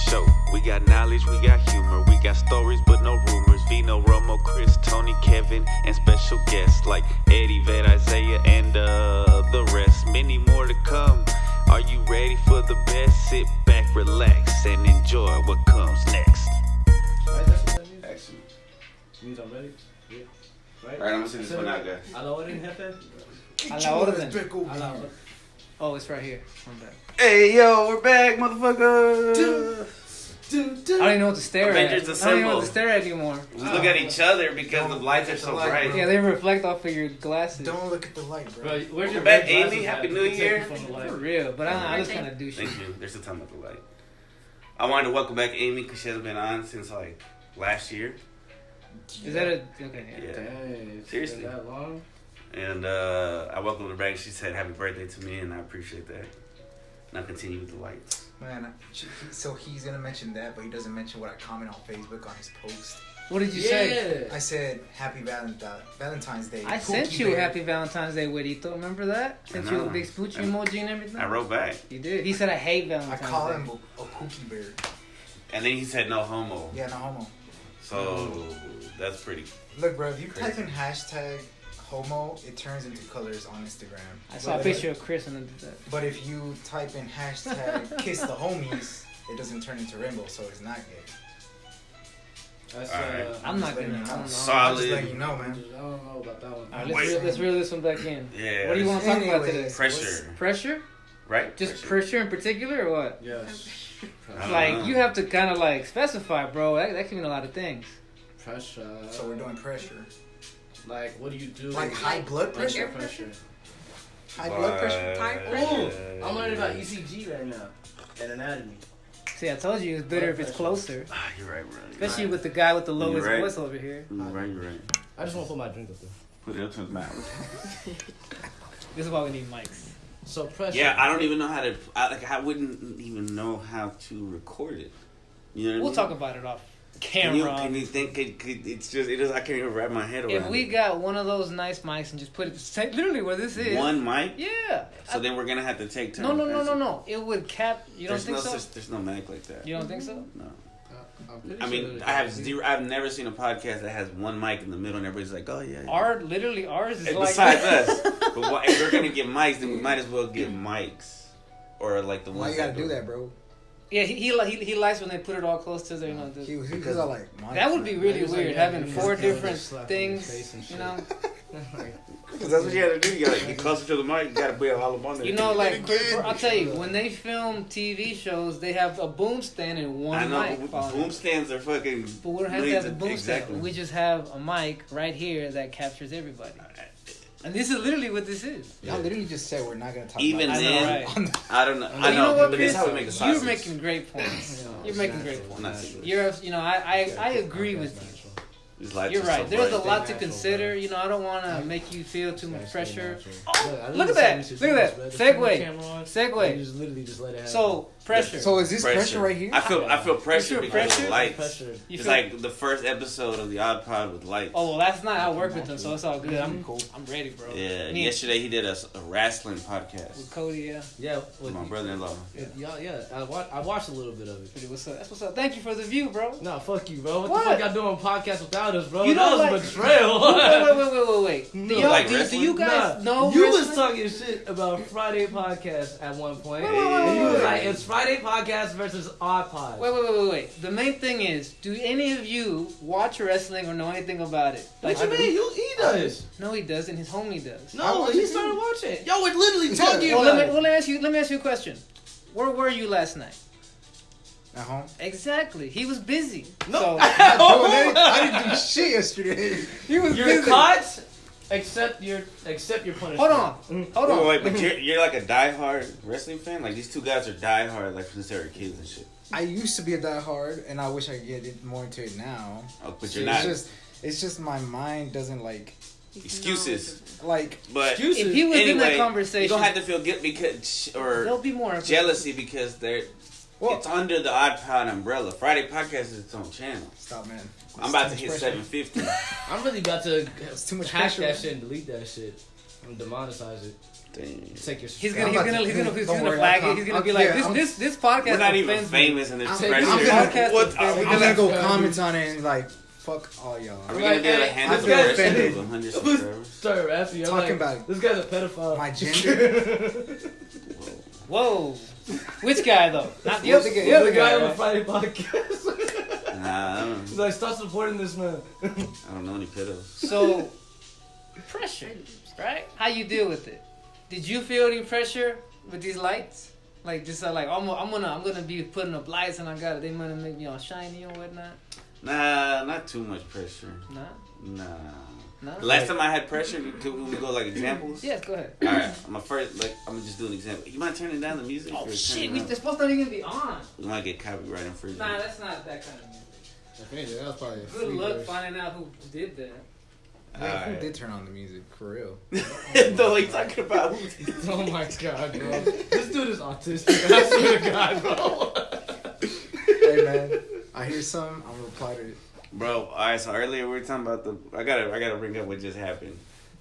show. We got knowledge, we got humor, we got stories but no rumors. Vino, Romo, Chris, Toney, Kevin, and special guests like Eddie, Vet, Isaiah, and the rest. Many more to come. Are you ready for the best? Sit back, relax, and enjoy what comes next. Right, that's what that means? Action. Means I'm ready? Yeah. Right? Alright, I'm gonna send this one out, guys. A la orden, jefe? A la orden. A la orden. Oh, it's right here. I'm back. Hey, yo, we're back, motherfucker. I don't even know what to stare Avengers at. I don't even know what to Assemble. stare at anymore. We look at each other because the lights are so bright. Yeah, they reflect off of your glasses. Don't look at the light, bro. Bro, where's your Back, red Amy. glasses Happy at? New You can take Year. them from the light. For real, but I just kind of do shit. Thank you. They're still talking about the light. I wanted to welcome back Amy because she hasn't been on since like last year. Is that a okay? Yeah. Dang, it's Seriously. been that long? And I welcomed her back. She said happy birthday to me, and I appreciate that. Now continue with the lights. Man, so he's gonna mention that, but he doesn't mention what I comment on Facebook on his post. What did you say? I said Happy Valentine's Day. I sent you a Happy Valentine's Day, Wedito. Remember that? Sent you a big smooch emoji and everything. I wrote back. You did. He said I hate I Valentine's call Day. him a Pookie Bear. And then he said no homo. Yeah, no homo. So that's pretty. Look, bro, if you Crazy. type in hashtag homo, it turns into colors on Instagram. I saw a picture of Chris and then did that. But if you type in hashtag kiss the homies, it doesn't turn into rainbow, so it's not gay. That's, Alright. I'm not just letting gonna. you I don't know. know. I'm Solid. just letting you know, I man. don't know about that one. All right, Wait. let's reel this one back in. Yeah. What do you want to talk about today? Pressure. Pressure? Right? Just pressure in particular, or what? Yes. I don't Like know. you have to kind of like specify, bro. That can mean a lot of things. Pressure. So we're doing pressure. Like, what do you do? Like high blood Pressure. pressure? High blood pressure? High Ooh, pressure. I'm learning about ECG right now and anatomy. See, I told you it's better if it's closer, Ah, you're right, bro. especially with the guy with the lowest right. voice over here. You're right, you're right. I just want to put my drink up there. Put it up to his mouth. This is why we need mics. So pressure. Yeah, I don't even know how to. I wouldn't even know how to record it. You know what I We'll mean? talk about it off Can you camera. think? It's just. It is. I can't even wrap my head around. If we it. got one of those nice mics and just put it literally where this is. One mic. Yeah. So then we're gonna have to take turns. No. It would cap. You don't think so? There's no mic like that. You don't think so? No. I'm pretty I sure mean, that I have zero. I've never seen a podcast that has one mic in the middle and everybody's like, "Oh yeah." Ours is And like. besides us, but if we're gonna get mics, then we might as well get mics, or like the Why ones. you gotta that do that, bro? Yeah, he likes when they put it all close to their. He's all like, That would be really Just like, weird yeah, having you four just kinda different just slap in his face and things. shit. You know. Because that's what you have to do. You gotta get closer to the mic. You gotta put it all up on there. You know, like I'll tell you, when they film TV shows, they have a boom stand and one I know. mic. following Boom it. stands are fucking. But we don't have to millions have a of- boom exactly. stand. We just have a mic right here that captures everybody. And this is literally what this is. Y'all literally just said we're not gonna talk Even about I know, then, right? I don't know. But I you know, what, but this is Chris? how we make the sausage. You're making great points. You're making great I'm points. not saying You're, I agree with you. these lights You're are right. so There's a bright. lot to consider. You know, I don't want to make you feel too much pressure. Oh, look at that. Look at that. Segue. Just literally just let it happen. So pressure. So is this pressure right here? I feel pressure feel because of pressure? the lights. pressure. You It's feel- like the first episode of the Odd Pod with lights. Oh well, that's not. I work with them, so it's all good. I'm ready, bro. Yeah, Me yesterday he did a wrestling with podcast Cody. Yeah. Yeah, with my brother-in-law. Yeah. I watched a little bit of it. Pretty, what's up? That's what's up. Thank you for the view, bro. No, fuck you, bro. What What? the fuck y'all doing on podcast without us, bro? You That don't was like- betrayal. Wait. Do, No. y'all, Like do you wrestling? guys know you wrestling? was talking shit about Friday podcast at one point. Wait. And you was like, it's Friday podcast versus Odd Pod. Wait. The main thing is, do any of you watch wrestling or know anything about it? What you mean? He does. No, he doesn't. His homie does. No, he started watching. Y'all were literally talking Well, about it. let me ask you a question. Where were you last night? At home? Exactly. He was busy. No. So, I didn't do shit yesterday. he was You're busy. caught. Accept your punishment. Hold on. Wait, but you're like a diehard wrestling fan? Like these two guys are diehard, like since they were kids and shit. I used to be a diehard, and I wish I could get more into it now. Oh, but So you're not. It's just my mind doesn't like Excuses. If But Excuses. he was in anyway, that conversation, you don't have to feel guilt because there'll or be more. jealousy because they're. Well- It's under the Odd Pod umbrella. Friday podcast is its own channel. stop, man. I'm about to It's too hit much pressure. 750. I'm really about to too much hack pressure, that man. shit and delete that shit and demonetize it. Dang. Take your. He's I'm gonna about to- don't worry, flag I'll it. He's gonna come- be like, yeah, this podcast. We're not even offends me. famous and there's I'm pressure. gonna- Podcast What? offends me. I'm gonna go comment on it and like, fuck all y'all. Are we gonna be able to handle I the feel pressure offended. of 100 subscribers? Start rapping. I'm Talking like, about this guy's a pedophile. my gender. Whoa. Which guy though? Not the The other guy. The other guy. on the Right? Friday podcast. Nah, I He's like, stop supporting this man. don't know any pedos. So, pressure, right? How you deal with it? Did you feel any pressure with these lights? Like just like I'm gonna be putting up lights and they gonna make me all shiny and whatnot. Nah, not too much pressure. Nah. Nah. Last time I had pressure, can we go like examples? Yes, go ahead. Alright, I'm gonna just do an example. You mind turning down the music? Oh or shit, turning it they're up? supposed to even be on. We might get copyright infringement. Nah, that's not that kind of music. If anything, that was probably a Good free luck version. finding out who did that. Wait, who Alright. did turn on the music for real? No, he's talking about who. Oh my god, bro. This dude is autistic. I swear to God, bro. Hey man, I hear some. I'm gonna reply to it. Bro, alright, so earlier we were talking about I gotta bring up what just happened.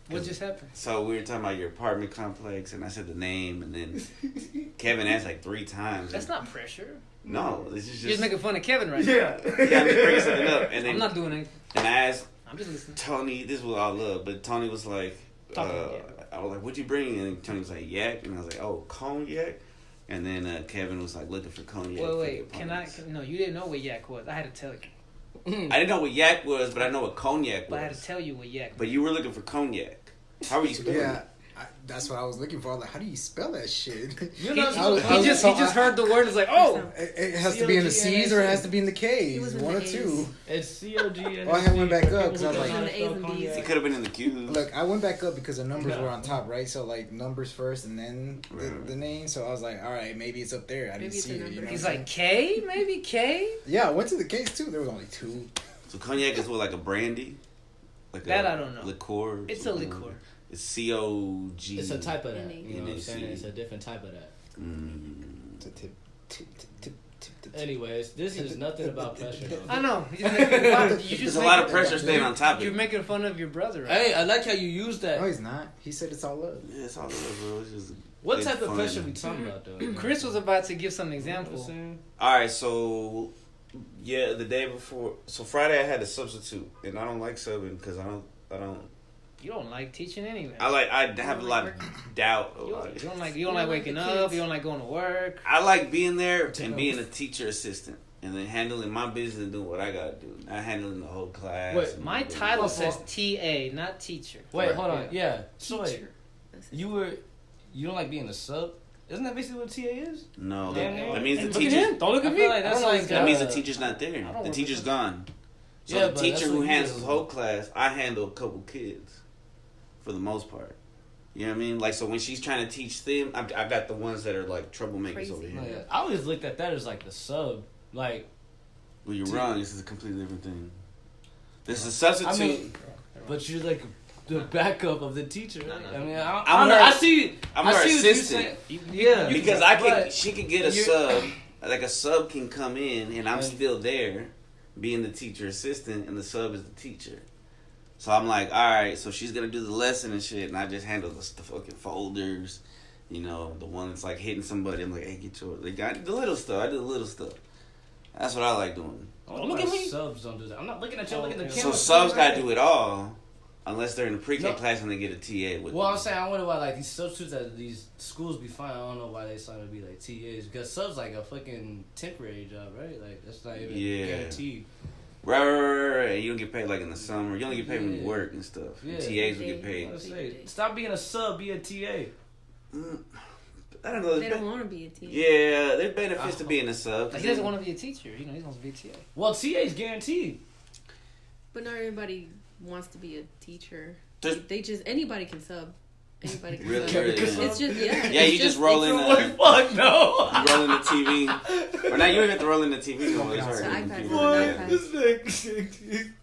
What just happened? So we were talking about your apartment complex, and I said the name, and then Kevin asked like 3 times. That's not pressure. No, this is You're just just. making fun of Kevin right now. Yeah. Yeah, I'm just bringing something up, and then I'm not doing anything. and I asked I'm just listening. Toney. This was all love, but Toney was like, Talk about yak. I was like, "What'd you bring?" And Toney was like, "Yak," and I was like, "Oh, cognac." And then Kevin was like looking for cognac. for the Wait. apartments. No, you didn't know what yak was. I had to tell you. I didn't know what yak was, but I know what cognac But I had to was. tell you what yak was. But you were looking for cognac. How were you spelling Yeah, it? that's what I was looking for. I was like, how do you spell that shit? You're He, not I was- he just heard the word. It's like, oh, It has to be in the C's or it has to be in the K's. was in One the or two. It's COG. Oh, I went back up 'cause I was like- It could have been in the Q's. Look, I went back up because the numbers were on top, right? So like numbers first and then Right. the name. So I was like, all right, maybe it's up there. I didn't Maybe it's see a it. number. You know he's what I'm like K, maybe K. saying? Yeah, I went to the K's too. There was only 2. So cognac is what, like a brandy? Like That a I don't know. Liqueur? It's a something? liqueur. It's C-O-G. It's a type of that. N-A. You know what I'm saying? N-A-C. It's a different type of that. Mm. Anyways, this is nothing about pressure. Though. I know. You just making fun- you just There's a making- lot of pressure staying on topic. You're making fun of your brother, right? Hey, I like how you use that. No, he's not. He said it's all love. Yeah, it's all love, bro. It's just What it's type of fun. pressure we talking about, though? Chris was about to give some You know what I'm examples. saying? All right, so yeah, the day before, so Friday I had a substitute, and I don't like subbing because I don't. You don't like teaching anyway. I have a like lot of doubt You about it. don't like don't like waking the up. kids. You don't like going to work. I like being there and being a teacher assistant, and then handling my business and doing what I gotta do, not handling the whole class. Wait, and My doing- title says TA, not teacher. Wait, Right. hold on. Yeah. So wait, Teacher. you don't like being a sub? Isn't that basically what TA is? No, Damn, that means the Look at teacher. him. Don't look I at feel me. like that's I don't know like this That guy. means the teacher's not there. I don't The work teacher's with gone. So Yeah, the but teacher that's who what you handles do. the whole class, I handle a couple kids, for the most part. You know what I mean? Like, so when she's trying to teach them, I got the ones that are like troublemakers Crazy. over here. No, yeah. I always looked at that as like the sub. Like, Well, you're wrong. This is a completely different thing. This is a substitute. I mean, but you're like the backup of the teacher. No. I mean, I'm I her- see. I'm I her see what you're assistant. saying. Yeah. Because she could get a you're- sub. Like a sub can come in and I'm And- still there, being the teacher assistant, and the sub is the teacher. So I'm like, all right, so she's gonna do the lesson and shit, and I just handle the fucking folders, you know, the one that's like hitting somebody. I'm like, hey, get yours. Like, I do the little stuff. I do the little stuff. That's what I like doing. Oh, look at me. Subs don't do that. I'm not looking at you. I'm looking at the So camera. subs gotta do it all, unless they're in the pre-K No. class and they get a TA with Well, them. I'm saying I wonder why like these substitutes at these schools be fine. I don't know why they starting to be like TAs because subs like a fucking temporary job, right? Like that's not even Yeah. guaranteed. Right. You don't get paid like in the summer. You only get paid when you Yeah. work and stuff. Yeah. TAs will get paid. Let's say, stop being a sub, be a TA. I don't know. They don't want to be a team. Yeah, there's benefits to being a sub. Like, he doesn't want to be a teacher. You know, he wants to be a TA. Well, TA is guaranteed. But not everybody wants to be a teacher. There's- They just anybody can sub. Anybody can Really, sub. really, It's yeah. It's just yeah. Yeah, it's you just roll it's in. a- Fuck no. You roll in the TV, or now you don't have to roll in the TV. No, it's It's hard. an to iPad. compute. It's an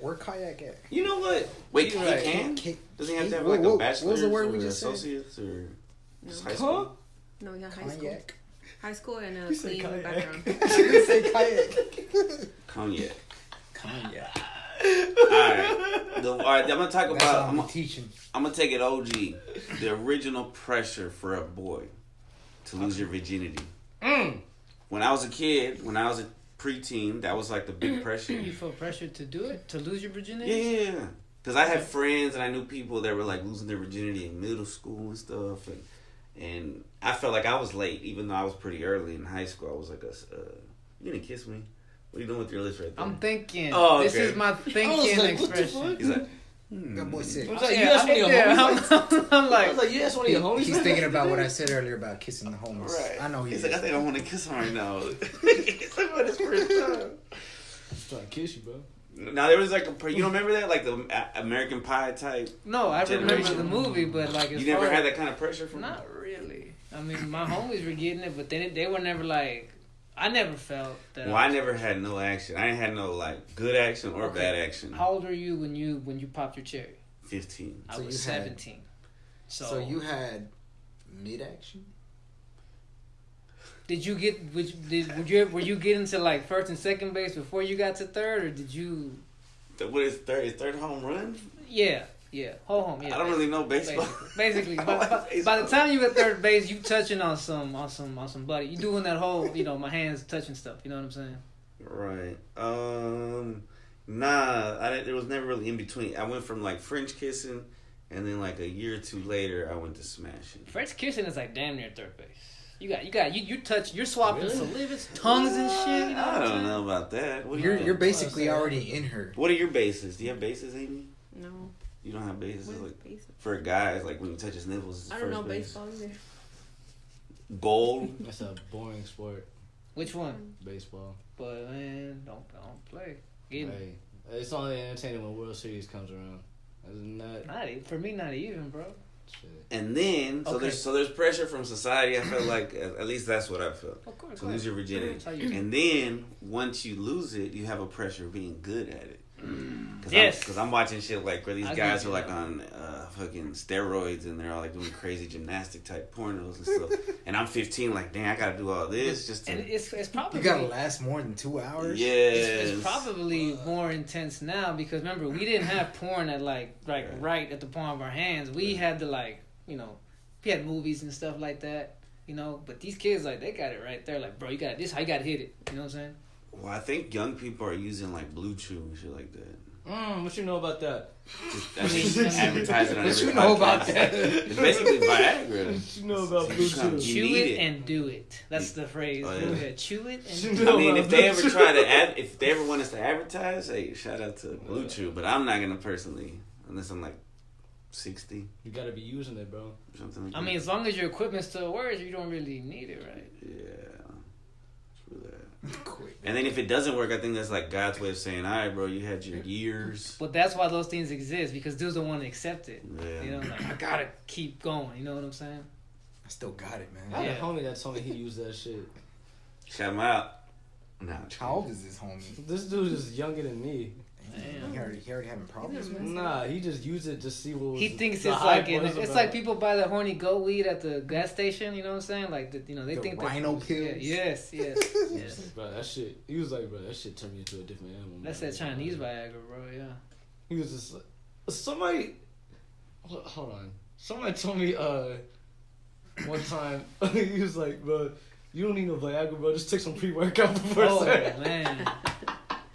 Where kayak at? You know what? Wait, You're he right. can? K- Doesn't he have to have Whoa, like whoa, a what bachelor's was the word we or just said? associates or just high Huh? school? No, yeah, high school. Kayak. High school and a You said clean kayak. background. I didn't say kayak. Cognac. Kayak. Alright, I'm gonna talk That's about. how I'm teaching. I'm gonna take it OG. The original pressure for a boy to lose your virginity. When I was a kid, when I was a preteen, that was like the big pressure. You feel pressure to do it, to lose your virginity? Yeah. Because I had friends and I knew people that were like losing their virginity in middle school and stuff. And I felt like I was late, even though I was pretty early in high school. I was like, you gonna kiss me? What are you doing with your lips right there? I'm thinking. Oh, okay. This is my thinking like, expression. He's like, That boy sick. I was like, you asked one of your homies? I'm I like, was like, you asked one of your homies? He's thinking about what I said earlier about kissing the homies. right. I know He's is. like, I think I want to kiss him right now. It's like, what his first time? He's trying to kiss you, bro. Now there was like you don't remember that, like the American Pie type. no, I remember Generation. the movie, but like, You never had that kind of pressure from. Not really. I mean, my homies were getting it, but they were never like. I never felt that. Well, I never had no action. I ain't had no like good action or bad action. How old were you when you popped your cherry? 15. I So was you had- 17. So you had mid action? Did you get were you getting to like first and second base before you got to third, or did you? What is third? Is third home run? Yeah, whole home. Yeah, I don't really know baseball. Basically, by the time you at third base, you touching on some buddy. You doing that whole my hands touching stuff. You know what I'm saying? Right. Nah. There was never really in between. I went from like French kissing, and then like a year or two later, I went to smashing. French kissing is like damn near third base. You're swapping salivas, tongues and shit. You know I what I'm don't saying? know about that. What do You're think? you're basically already in her. What are your bases? Do you have bases, Amy? No. You don't have bases What is like base? for guys. Like when you touch his nipples, it's I don't first know base. baseball either. Goal. That's a boring sport, Which one? baseball. But man, don't play. Get Hey, it's only entertaining when World Series comes around. Other than that, for me, not even, bro. shit. And then Okay. there's pressure from society. I felt like at least that's what I felt. Of course. To lose your virginity. That's how you- And then once you lose it, you have a pressure of being good at it. Yes. Because I'm watching shit like where these I guys get are you. like on fucking steroids and they're all like doing crazy gymnastic type pornos and stuff. And I'm 15, like, dang, I gotta do all this just to. And it's probably You gotta last more than 2 hours? Yes. It's probably more intense now because remember we didn't have porn at like right at the palm of our hands. We had to we had movies and stuff like that, But these kids they got it right there. Like, bro, you got this. How you gotta hit it? You know what I'm saying? Well, I think young people are using like Blue Chew and shit like that. What you know about that? That's just advertising on What every you know about podcast. that? It's basically Viagra. What you know about You Blue come- Chew? You Chew need it and do it. That's the phrase. Oh, yeah. Go ahead, chew it and You do know I mean, about if they ever Blue try to if they ever want us to advertise, hey, shout out to Blue Chew. But I'm not gonna personally, unless I'm like 60 You gotta be using it, bro. or something. Like I mean, as long as your equipment still works, you don't really need it, right? yeah, true that. And then if it doesn't work, I think that's like God's way of saying, all right, bro, you had your years. But that's why those things exist because dudes don't want to accept it. Yeah. I gotta keep going. You know what I'm saying? I still got it, I man. had Yeah. a homie that told me he used that shit. Shout him out. Nah, How old is this homie? This dude is younger than me. Damn. He already having problems, man? Nah, he just used it to see what was. He thinks the it's hype like was it's about. like people buy the horny goat weed at the gas station. You know what I'm saying? Like they The think rhino that, pills? Yeah, yes. Bro, that shit. He was like, bro, that shit turned me into a different animal. That's man. that Chinese Viagra, bro. Yeah. He was just like, somebody. Hold on. Somebody told me one time he was like, bro, you don't need no Viagra, bro. Just take some pre-workout before Oh sex. man,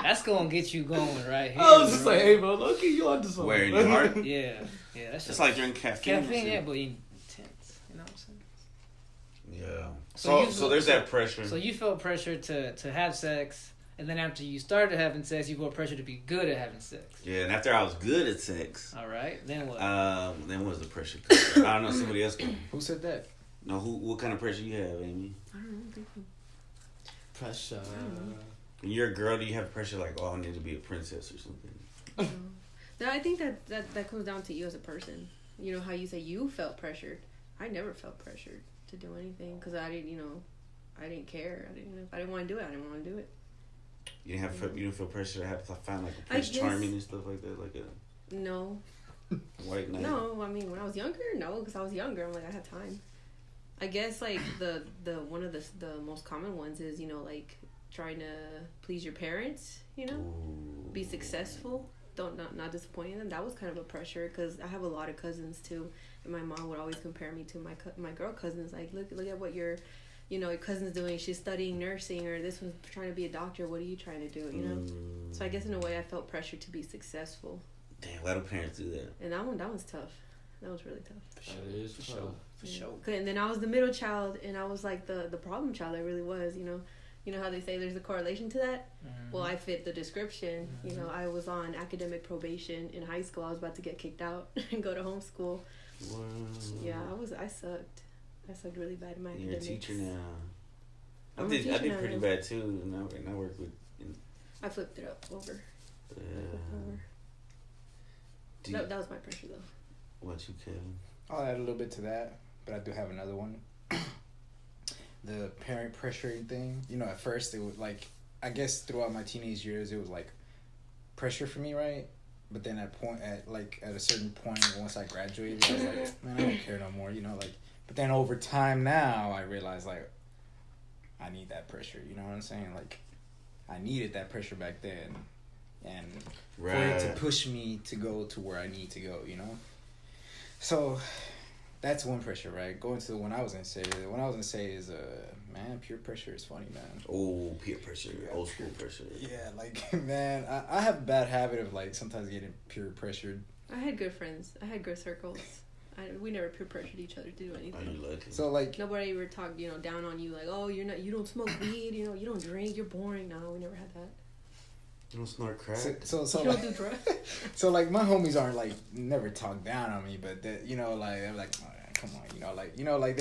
that's gonna get you going right here. I was just bro. like, hey, bro, look, you onto something. Where in your heart? Yeah, that's It's like drinking caffeine. and caffeine, shit. yeah, but intense. You know what I'm saying? Yeah. So So you- there's that pressure. So you felt pressure to have sex, and then after you started having sex, you felt pressure to be good at having sex. Yeah, and after I was good at sex, All right, then what? then what was the pressure? I don't know. Somebody else. Who said that? No, what kind of pressure you have, Amy? I don't know. Thinking. Pressure. When you're a girl, do you have pressure like, oh, I need to be a princess or something? No, I think that comes down to you as a person. You know how you say you felt pressured. I never felt pressured to do anything because I didn't, I didn't care. If I didn't want to do it, I didn't want to do it. You didn't feel pressure to have to find like a I Prince guess- Charming and stuff like that, like a No, white knight. no. I mean, when I was younger, no, because I was younger. I'm like I had time. I guess like the one of the most common ones is like trying to please your parents. Ooh. Be successful. not disappointing them. That was kind of a pressure because I have a lot of cousins too, and my mom would always compare me to my girl cousins. Like, look at what your cousin's doing. She's studying nursing, or this one's trying to be a doctor. What are you trying to do? You know. So I guess in a way I felt pressure to be successful. Damn, why do parents do that? And that one's tough. That was really tough. That is For tough. sure. For sure. And then I was the middle child, and I was like the problem child. I really was. You know how they say there's a correlation to that? Mm-hmm. Well, I fit the description. You know, I was on academic probation in high school. I was about to get kicked out and go to homeschool. Wow. Yeah, I sucked. I sucked really bad in my You're a academics. teacher now. I I'm a did teacher now, pretty yeah. bad too, and I work with. I flipped it up over. I flipped over. Do No, you, that was my pressure though. what you, Kevin? I'll add a little bit to that, but I do have another one. The parent pressuring thing. You know, at first it was like, I guess throughout my teenage years, it was like pressure for me, right? But then at a certain point, once I graduated, I was like, man, I don't care no more, you know, like. But then over time now, I realized like, I need that pressure. You know what I'm saying? Like, I needed that pressure back then, and for it to push me to go to where I need to go. You know. So, that's one pressure, right? Going to the one I was gonna say. The one I was gonna say is, man, peer pressure is funny, man. Oh, peer pressure, old school pressure. Yeah, like, man, I have a bad habit of like sometimes getting peer pressured. I had good friends. I had good circles. We never peer pressured each other to do Are anything. you lucky? So like, Nobody ever talked, down on you like, oh, you don't smoke weed, you don't drink, you're boring. No, we never had that. You don't snort crack. so You like, don't do drugs. so like my homies aren't like never talk down on me, but that, like they're like, oh, yeah, come on, like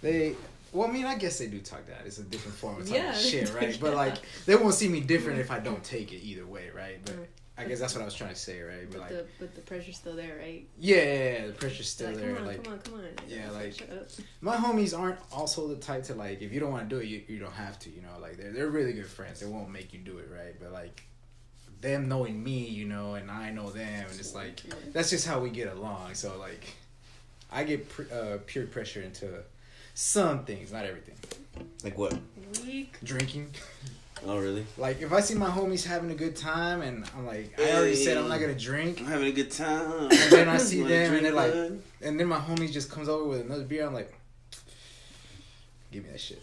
they. Well, I mean, I guess they do talk down. It's a different form of talking shit, right? But like, they won't see me different if I don't take it either way, right? But I guess that's what I was trying to say, right? But like, but the pressure's still there, right? yeah, the pressure's still Like, there. come on. Yeah, like, shut up. my homies aren't also the type to like, if you don't want to do it, you don't have to, like they're really good friends. They won't make you do it, right? But like, them knowing me, and I know them, and it's like, that's just how we get along. So like, I get peer pressure into some things, not everything. Like what? Weak. Drinking. Oh, really? Like, if I see my homies having a good time, and I'm like, I already said I'm not gonna drink, I'm having a good time. and then I see You wanna them, and they're drink, like, bud? and then my homies just comes over with another beer. I'm like, give me that shit,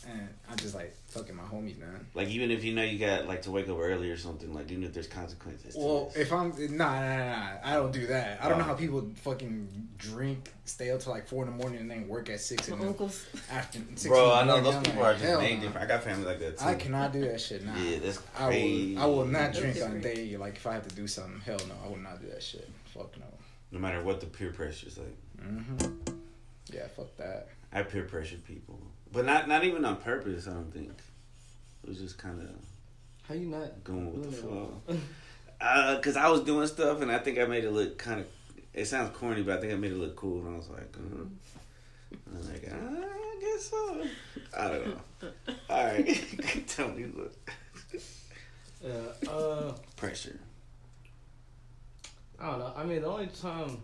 and I'm just like, fucking my homies, man. Like, even if you know you got like to wake up early or something, like even if there's consequences. Well, if I'm nah, I don't do that. I don't know how Oh. people fucking drink, stay up till like 4 a.m. and then work at 6 My in the uncles. afternoon. Bro, I know those I'm people like, are just hell made nah. different. I got family like that too. I cannot do that shit. Nah. Yeah, that's I crazy. will not That's drink on a different. day. Like, if I have to do something, hell no, I would not do that shit. Fuck no. No matter what the peer pressure is like. Yeah, fuck that. I peer pressured people, but not even on purpose. I don't think. It was just kind of How you not going with the doing flow. Cause I was doing stuff, and I think I made it look kind of. It sounds corny, but I think I made it look cool, and I was like, I was like, I guess so. I don't know. All right, tell me what Yeah. pressure. I don't know. I mean, the only time.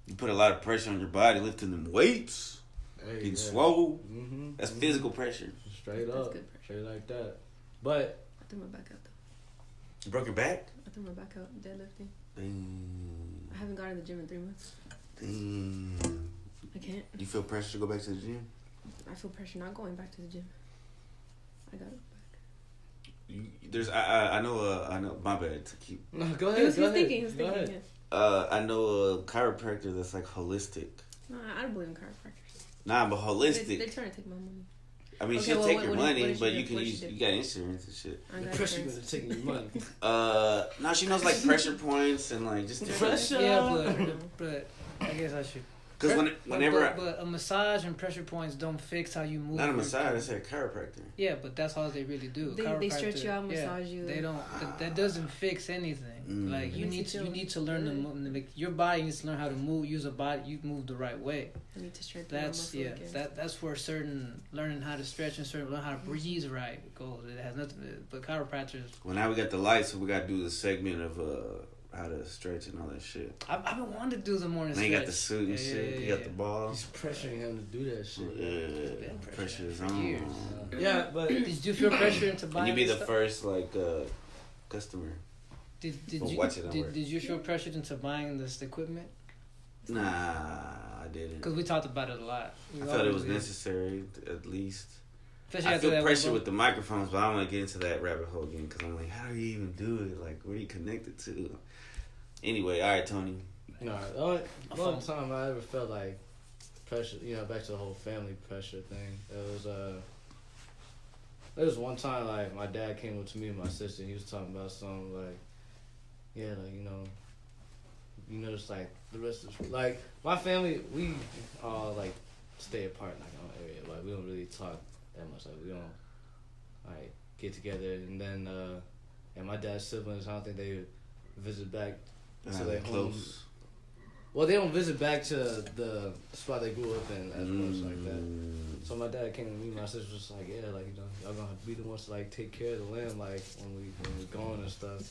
You put a lot of pressure on your body, lifting them weights, Hey, getting yeah. swole. Mm-hmm. That's physical pressure. Straight That's up. good pressure. Straight like that. But I threw my back out though. You broke your back. I threw my back out deadlifting. Damn. I haven't gone to the gym in 3 months. Damn. I can't. You feel pressure to go back to the gym? I feel pressure not going back to the gym. I gotta go back. There's I know my bad to keep. no, go He ahead. was Go ahead. thinking. He was Go thinking. ahead. Yeah. I know a chiropractor that's like holistic. No, I don't believe in chiropractors. Nah, but holistic. They're trying to take my money. I mean, Okay, she'll well, take what your did- what money, did she but do? you can What did use. she do? You got insurance and shit. I The got pressure insurance. gonna take your money. No, she knows like pressure points and like just different. Pressure. Yeah, but I guess I should. Because whenever but a massage and pressure points don't fix how you move. not a your- massage, I said chiropractor. Yeah, but that's all they really do. They stretch you out, Chiropractor, massage you. They don't. That doesn't fix anything. Like you Makes need you to feel you need to learn good. like your body needs to learn how to move. Use a body. You move the right way. I need to strengthen my That's muscle yeah. again. That's where certain learning how to stretch and certain learn how to breathe right goes. It has nothing. But chiropractors. Well, now we got the lights, so we got to do the segment of how to stretch and all that shit. I've been wanting to do the morning Now stretch. you got the suit and shit. You got the ball. He's pressuring him to do that shit. Yeah, been pressure is for on. years. Yeah, but Did you feel pressure into And buying? you be the stuff? first like customer. Did But you watch it at work. did you feel pressured into buying this equipment? Nah, I didn't. Because we talked about it a lot. I felt it was necessary, at least. Especially I after feel that pressure one, with the microphones, but I don't want to get into that rabbit hole again because I'm like, how do you even do it? Like, where are you connected to? Anyway, all right, Tony. No, the only time I ever felt like pressure, back to the whole family pressure thing. There was one time like my dad came up to me and my sister and he was talking about something like, yeah, like just like the rest of like my family, we all like stay apart like in our area. Like we don't really talk that much. Like we don't like get together and then and my dad's siblings, I don't think they visit back to their home. Close. Well, they don't visit back to the spot they grew up in as much like that. So my dad came to me, my sister was like, yeah, like y'all gonna be the ones to like take care of the land like when we gone and stuff.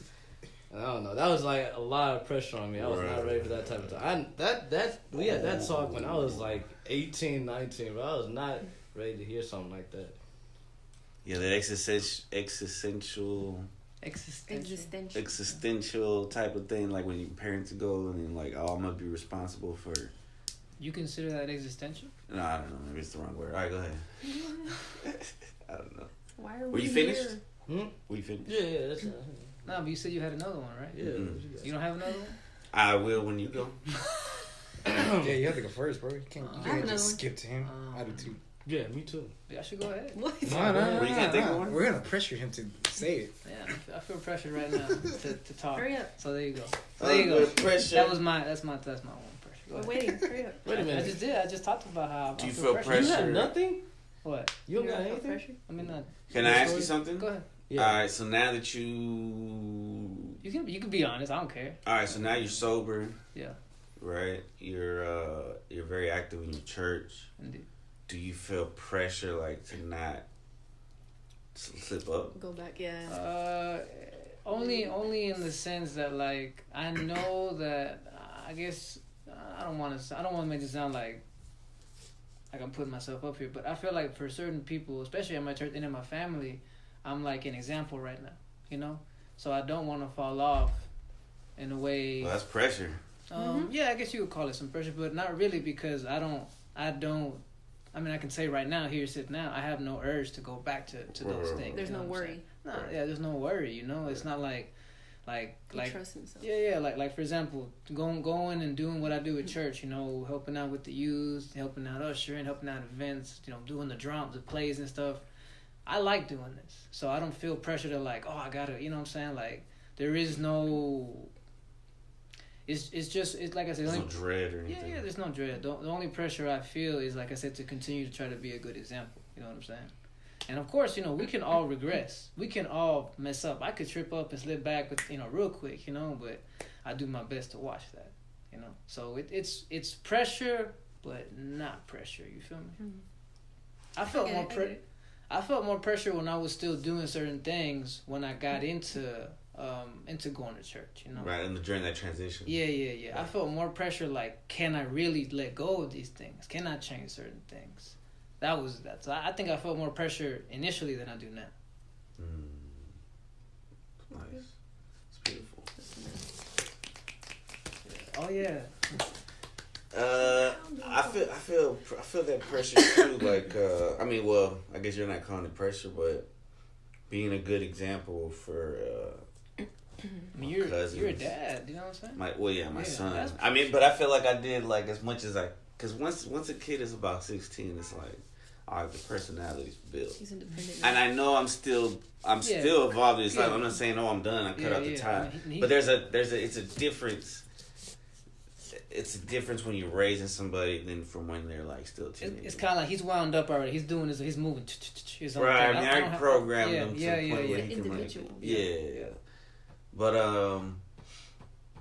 And I don't know, that was like a lot of pressure on me. I was not ready for that type of time. We had that talk when I was like 18, 19, but I was not ready to hear something like that. Yeah, that existential type of thing, like when your parents go and then like, oh, I'm gonna be responsible for. You consider that existential? No, I don't know. Maybe it's the wrong word. All right, go ahead. I don't know. Why are Were we you finished? here? Were you finished? Yeah, that's No, but you said you had another one, right? yeah. Mm-hmm. You don't have another one? I will when you go. Yeah, you have to go first, bro. You can't, I have another just one. skip to him. I do too. Yeah, me too. Yeah, I should go ahead. What? No. Well, you can't think of one? We're gonna pressure him to say it. Yeah, I feel pressured right now to talk. Hurry up. So there you go. So there you go. Pressure. That's my one pressure. Go We're ahead. waiting. Hurry up. Wait a minute. I just did. I just talked about how Do I you feel feel pressured. You pressure? have nothing? What? You don't got feel anything? pressure? I mean, Can I ask you something? Go ahead. Yeah. All right, so now that you You can be honest. I don't care. all right, so now you're sober, Yeah, right? You're very active in your church. indeed. Do you feel pressure like to not slip up? Go back, yeah. Only in the sense that like I know that I guess I don't want to make it sound like I'm putting myself up here, but I feel like for certain people, especially in my church and in my family, I'm like an example right now, So I don't want to fall off in a way. Well, that's pressure. Yeah, I guess you would call it some pressure, but not really because I mean, I can say right now, here sit now, I have no urge to go back to those things. There's you know no what I'm worry. saying? No, yeah, there's no worry. It's not like He trusts himself. yeah, like for example, going and doing what I do at church, helping out with the youth, helping out ushering, helping out events, doing the drums, the plays and stuff. I like doing this, so I don't feel pressure to like, oh, I gotta, you know what I'm saying? Like there is no. It's like I said. There's no dread or anything. Yeah, there's no dread. The only pressure I feel is, like I said, to continue to try to be a good example. You know what I'm saying? And of course, we can all regress. We can all mess up. I could trip up and slip back, real quick, but I do my best to watch that, So it's pressure, but not pressure. You feel me? Mm-hmm. I felt more pressure when I was still doing certain things when I got into going to church, Right, and during that transition. Yeah. I felt more pressure, like, can I really let go of these things? Can I change certain things? So I think I felt more pressure initially than I do now. Nice. It's beautiful. Oh yeah. I feel that pressure too. Like, I guess you're not calling it pressure, but being a good example for. I mean, you're a dad. You know what I'm saying? My son. But I feel like I did like as much as because once a kid is about 16, it's like, all right, the personality's built. He's independent. And I know I'm still evolving. It's like I'm not saying, oh, I'm done. I cut out the tie. But it's a difference. It's a difference when you're raising somebody than from when they're like still teenagers. It's kind of like he's wound up already. He's doing this. He's moving. His own Right. thing. I mean, I programmed them to yeah, the point where yeah. he can Individual. Yeah. But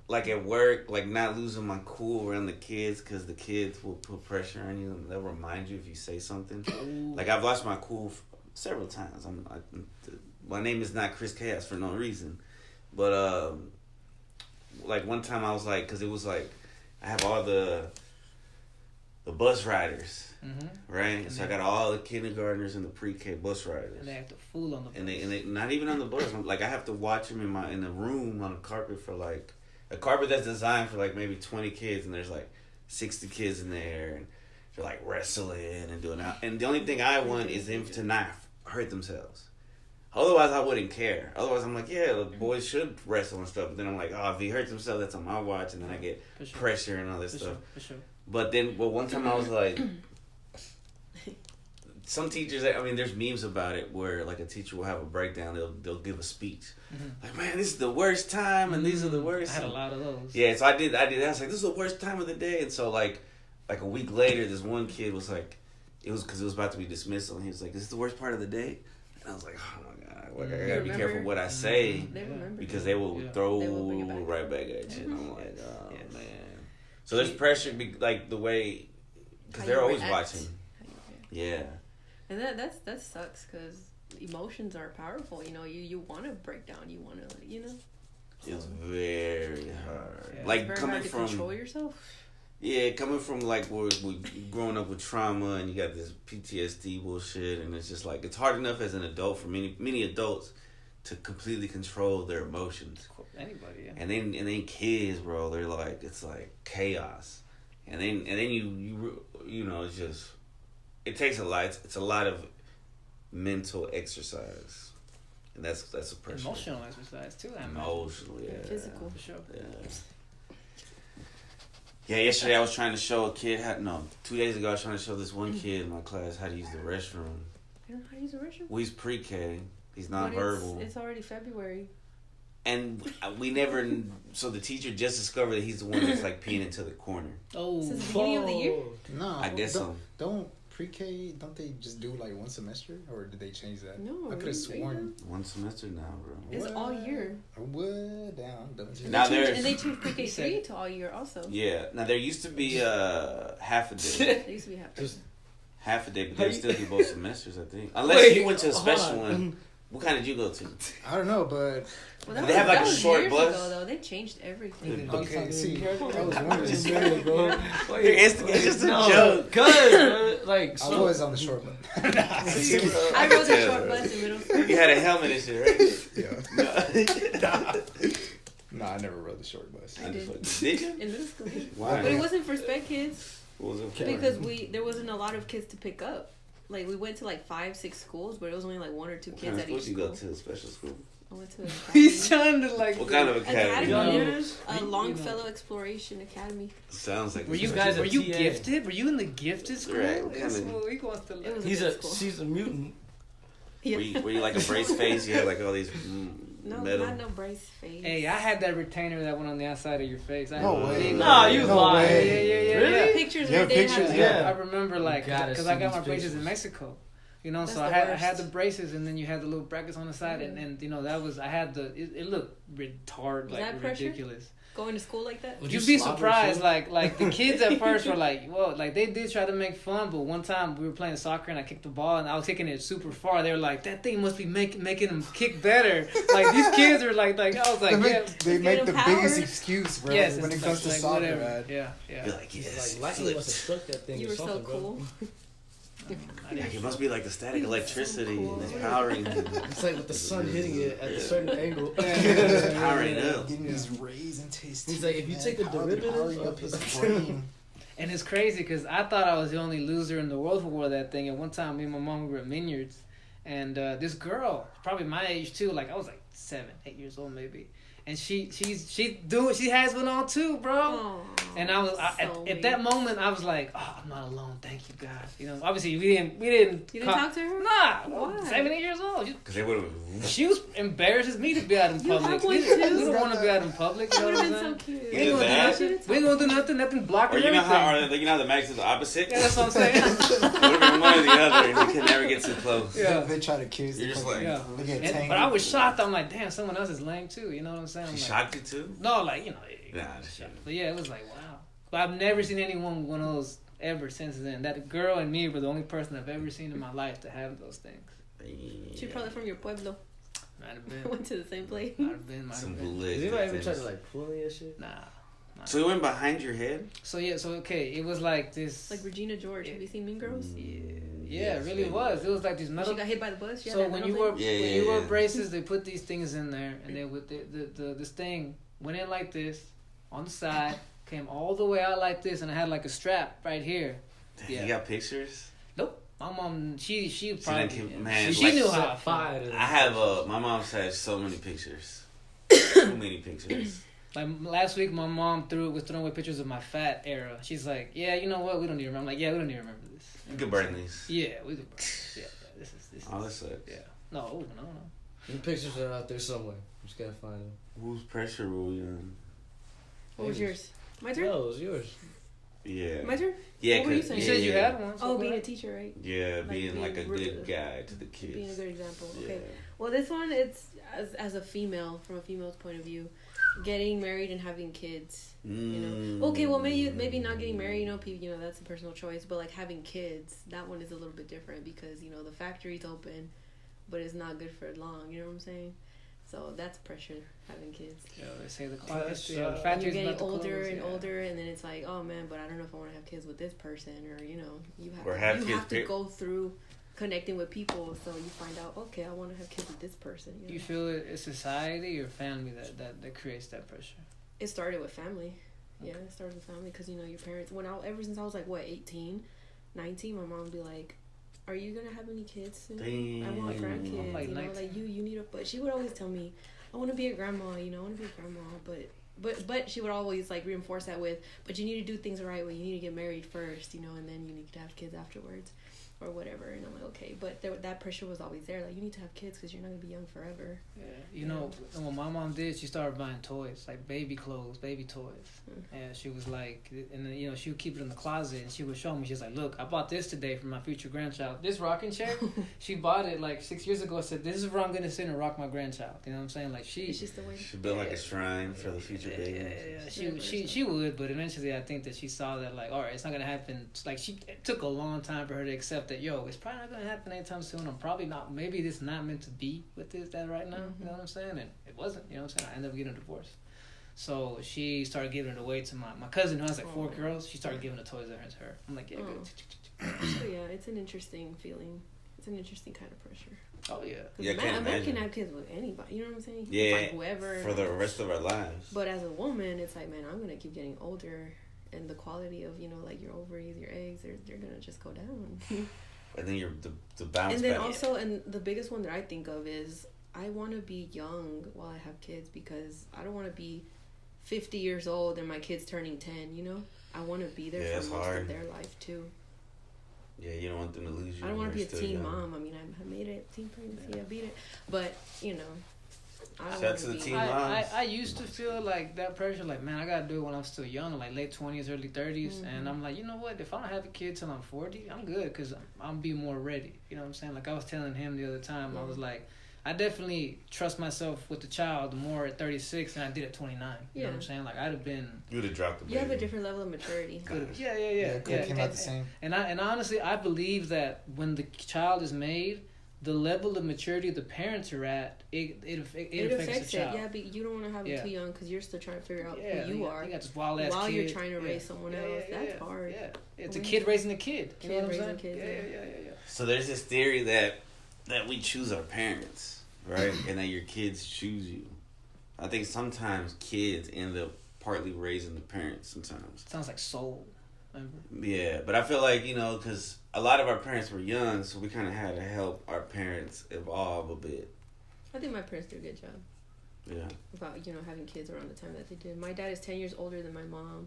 like at work, like not losing my cool around the kids because the kids will put pressure on you and they'll remind you if you say something. Ooh. Like I've lost my cool several times. My name is not Chris Chaos for no reason, but like one time I was like, because it was like I have all the the bus riders, right? And So I got all the kindergartners and the pre-K bus riders. And they act a fool on the bus. And they not even on the bus. Like I have to watch them in the room on a carpet for like a carpet that's designed for like maybe 20 kids, and there's like 60 kids in there, and they're like wrestling and doing that. And the only thing I want is them to not hurt themselves. Otherwise, I wouldn't care. Otherwise, I'm like, yeah, the boys should wrestle and stuff. But then I'm like, oh, if he hurts himself, that's on my watch, and then I get pressure and all this stuff. For sure. But one time I was like, some teachers, I mean, there's memes about it where like a teacher will have a breakdown. They'll give a speech, like, man, this is the worst time, and these are the worst. I had a lot of those. Yeah, so I did that. I was like, this is the worst time of the day, and so like a week later, this one kid was like, it was because it was about to be dismissal, and he was like, this is the worst part of the day, and I was like, oh my god. Like, I gotta be careful what I say because they will throw right back at you. And I'm like, oh man. So there's pressure, like the way, because they're always watching. Yeah. And that sucks because emotions are powerful. You know, you want to break down. You want to, you know. It's very hard. Yeah. Like it's very coming hard to from control yourself. Yeah, coming from like where we growing up with trauma and you got this PTSD bullshit, and it's just like it's hard enough as an adult for many adults to completely control their emotions. Anybody, yeah. And then kids, bro, they're like it's like chaos, and then you know it's just it takes a lot. It's a lot of mental exercise, and that's a pressure. Emotional exercise too. Emotional, yeah. Physical, for sure. Yeah. Yeah, yesterday I was trying to show a kid 2 days ago I was trying to show this one kid in my class how to use the restroom. You don't know how to use the restroom? Well, he's pre-K. He's But nonverbal. it's already February. And we never, so the teacher just discovered that he's the one that's like peeing into the corner. Oh, Since the beginning of the year? No, I guess so. Don't pre-K, don't they just do like one semester? Or did they change that? No, I could have sworn. One semester now, bro. It's all year. What? Down. Now there's... And they changed pre-K 3 to all year also. Yeah. Now there used to be half a day. They used to be Half a day, but they still do both semesters, I think. Unless you went to a special one. What kind did you go to? I don't know, but... Well, they have like a was short years bus? ago, though. They changed everything. Okay, see, I was Just wondering. saying, bro. Your Instagram is just a joke. Good. Like, I so, was on the short bus. I rode the short bus in middle school. You had a helmet and shit, right? Yeah. No, I never rode the short bus. I did. Did you? In middle school. Why? But it wasn't for sped kids. What was it for? Because there wasn't a lot of kids to pick up. Like, we went to like 5-6 schools, but it was only like 1 or 2 What kids kind of at school each did you school. go to? A special school? I went to an he's academy. trying to like. What kind of academy? Longfellow Exploration Academy. Sounds like Were you guys Were you TA? gifted? Were you in the gifted school? Right, what That's kind of- what we want to It was learn. she's a mutant. Yeah. Were you like a brace face? You had like all these No, metal. not no brace face. Hey, I had that retainer that went on the outside of your face. No way. Nah, you was No lying. way. Yeah. Really? Pictures Yeah, right there. pictures, have- yeah. I remember like gotta because see I got my these braces pictures. in Mexico. You know, That's so the I had worst. the braces, and then you had the little brackets on the side, and you know that was I had the it looked retarded, Was like that pressure? ridiculous. Going to school like that? Would You'd you be slobber surprised, too? like the kids at first were like, whoa, like they did try to make fun, but one time we were playing soccer and I kicked the ball and I was kicking it super far. They were like, that thing must be making them kick better. Like these kids are like I was like, They make the power. biggest excuse, bro, yes, when it it's comes to like soccer, whatever. man. Yeah. You're like, yes. Like, lightning must have struck that thing You or were so something, bro. cool. Like, it must be like the static electricity cool. and it's powering you. It's like with the sun hitting it at a certain angle. It's powering it up. Getting these rays into his He's like, if you take a derivative powering of up his his brain. And it's crazy because I thought I was the only loser in the world who wore that thing. And one time, me and my mom were at Minyards, and this girl, probably my age too, like I was like 7, 8 years old maybe, and she has one on too, bro. Aw, And I was so at that moment I was like, oh, I'm not alone. Thank you, God. You know, obviously we didn't. You didn't talk to her? Nah, Why? 7, 8 years old. Because they would have. She was embarrassed as me to be out in You public. have one We too? don't want to be out in public. You That know would what have I'm been so saying? cute. We ain't gonna do nothing. We ain't gonna do nothing blocking Or you know everything. how, you know how the magic's is the opposite? Yeah, that's what I'm saying. It would have been one or the other, and you can never get too close. Yeah. They try to kiss. You're just like, Yeah. They get And, tangled. but I was shocked. I'm like, damn, someone else is lame too. You know what I'm saying? I'm She like, shocked you too? no, like, you know. Nah, shit. But yeah, it was like, wow. But I've never seen anyone with one of those ever since then. That girl and me were the only person I've ever seen in my life to have those things. She probably from your pueblo. Might have been. Went to the same place. Might have been. Some Might have been. bootleg. Does anybody ever try to like pull any of that shit? Nah. So it went behind your head? So okay, it was like this. Like Regina George. Have you seen Mean Girls? Yeah, it really was. It was like these metal. She got hit by the bus. So when you wore braces, they put these things in there, and then with this thing went in like this on the side, came all the way out like this, and I had like a strap right here. Yeah. You got pictures? Nope. My mom, she probably man, she like knew how. I have my mom's has so many pictures. Too many pictures. Like last week, my mom was throwing away pictures of my fat era. She's like, "Yeah, you know what? We don't need to remember." I'm like, "Yeah, we don't need to remember this." You could burn these. Yeah, we could. Yeah, this is. Oh, that sucks. Yeah. No. The pictures are out there somewhere. I'm just gotta find them. Whose pressure were we on? What was yours? My turn? No, it was yours. Yeah. My turn? Yeah, What were you saying? You said you had one. Oh, being a teacher, right? Yeah, Like being like a being good guy to the kids. Being a good example. Yeah. Okay. Well, this one, it's as a female, from a female's point of view, getting married and having kids. You know. Okay, well maybe not getting married. You know that's a personal choice. But like having kids, that one is a little bit different because the factory's open, but it's not good for long. You know what I'm saying? So that's pressure, having kids. Yeah, they say the You're factory's getting about to older close, and yeah. older, and then it's like, oh man, but I don't know if I want to have kids with this person, or you Or have have you kids, have to go through connecting with people, so you find out, okay, I want to have kids with this person. Do you feel it's society or family that creates that pressure? It started with family. Yeah, it started with family because your parents. Ever since I was like 18, 19, my mom would be like, "Are you gonna have any kids soon? Damn. I want grandkids. Like you need a." But she would always tell me, "I want to be a grandma. I want to be a grandma." But she would always like reinforce that with, "But you need to do things the right way. You need to get married first, and then you need to have kids afterwards." Or whatever, and I'm like, okay, but that pressure was always there. Like, you need to have kids because you're not gonna be young forever. Yeah, what my mom did, she started buying toys, like baby clothes, baby toys, and she was like, and then she would keep it in the closet, and she would show me. She's like, look, I bought this today for my future grandchild. This rocking chair, she bought it like 6 years ago. Said this is where I'm gonna sit and rock my grandchild. You know what I'm saying? Like it's just the way she built like a shrine for the future babies. Yeah, she would, but eventually I think that she saw that like, all right, it's not gonna happen. Like it took a long time for her to accept that. It's probably not gonna happen anytime soon. I'm probably not. Maybe this not meant to be with that right now. You know what I'm saying? And it wasn't. You know what I'm saying? I ended up getting a divorce. So she started giving it away to my cousin who has like 4 girls. She started giving the toys to her. I'm like, yeah, good. So yeah, it's an interesting feeling. It's an interesting kind of pressure. Oh yeah. Yeah, a man can have kids with anybody. You know what I'm saying? Yeah. It's like whoever. For the rest of our lives. But as a woman, it's like, man, I'm gonna keep getting older, and the quality of like your ovaries, your eggs, they're gonna just go down. And then the bounce and then back. also, and the biggest one that I think of is I want to be young while I have kids because I don't want to be 50 years old and my kid's turning 10, I want to be there for most of their life too. Yeah, you don't want them to lose you. I don't want to be a teen mom. I mean, I made it, teen pregnancy, I beat it. But, I don't want to be. teen moms. I used to feel like that pressure, like, man, I got to do it when I'm still young, like late 20s, early 30s. Mm-hmm. And I'm like, you know what? If I don't have a kid till I'm 40, I'm good because I'll be more ready. You know what I'm saying? Like I was telling him the other time, I was like, I definitely trust myself with the child more at 36 than I did at 29. You know what I'm saying? Like I'd have been. You would have dropped the baby. You have a different level of maturity. Yeah. Came out the same. And honestly, I believe that when the child is made, the level of maturity the parents are at, it affects the child. Yeah, but you don't want to have it too young because you're still trying to figure out who you are. You got this wild ass while kid. You're trying to raise someone else. That's hard. Yeah, it's a kid raising a kid. You know what I'm saying? Kids, yeah. So there's this theory that we choose our parents, right? And that your kids choose you. I think sometimes kids end up partly raising the parents sometimes. Sounds like soul. Remember? Yeah, but I feel like, because a lot of our parents were young, so we kind of had to help our parents evolve a bit. I think my parents did a good job. Yeah. About, having kids around the time that they did. My dad is 10 years older than my mom.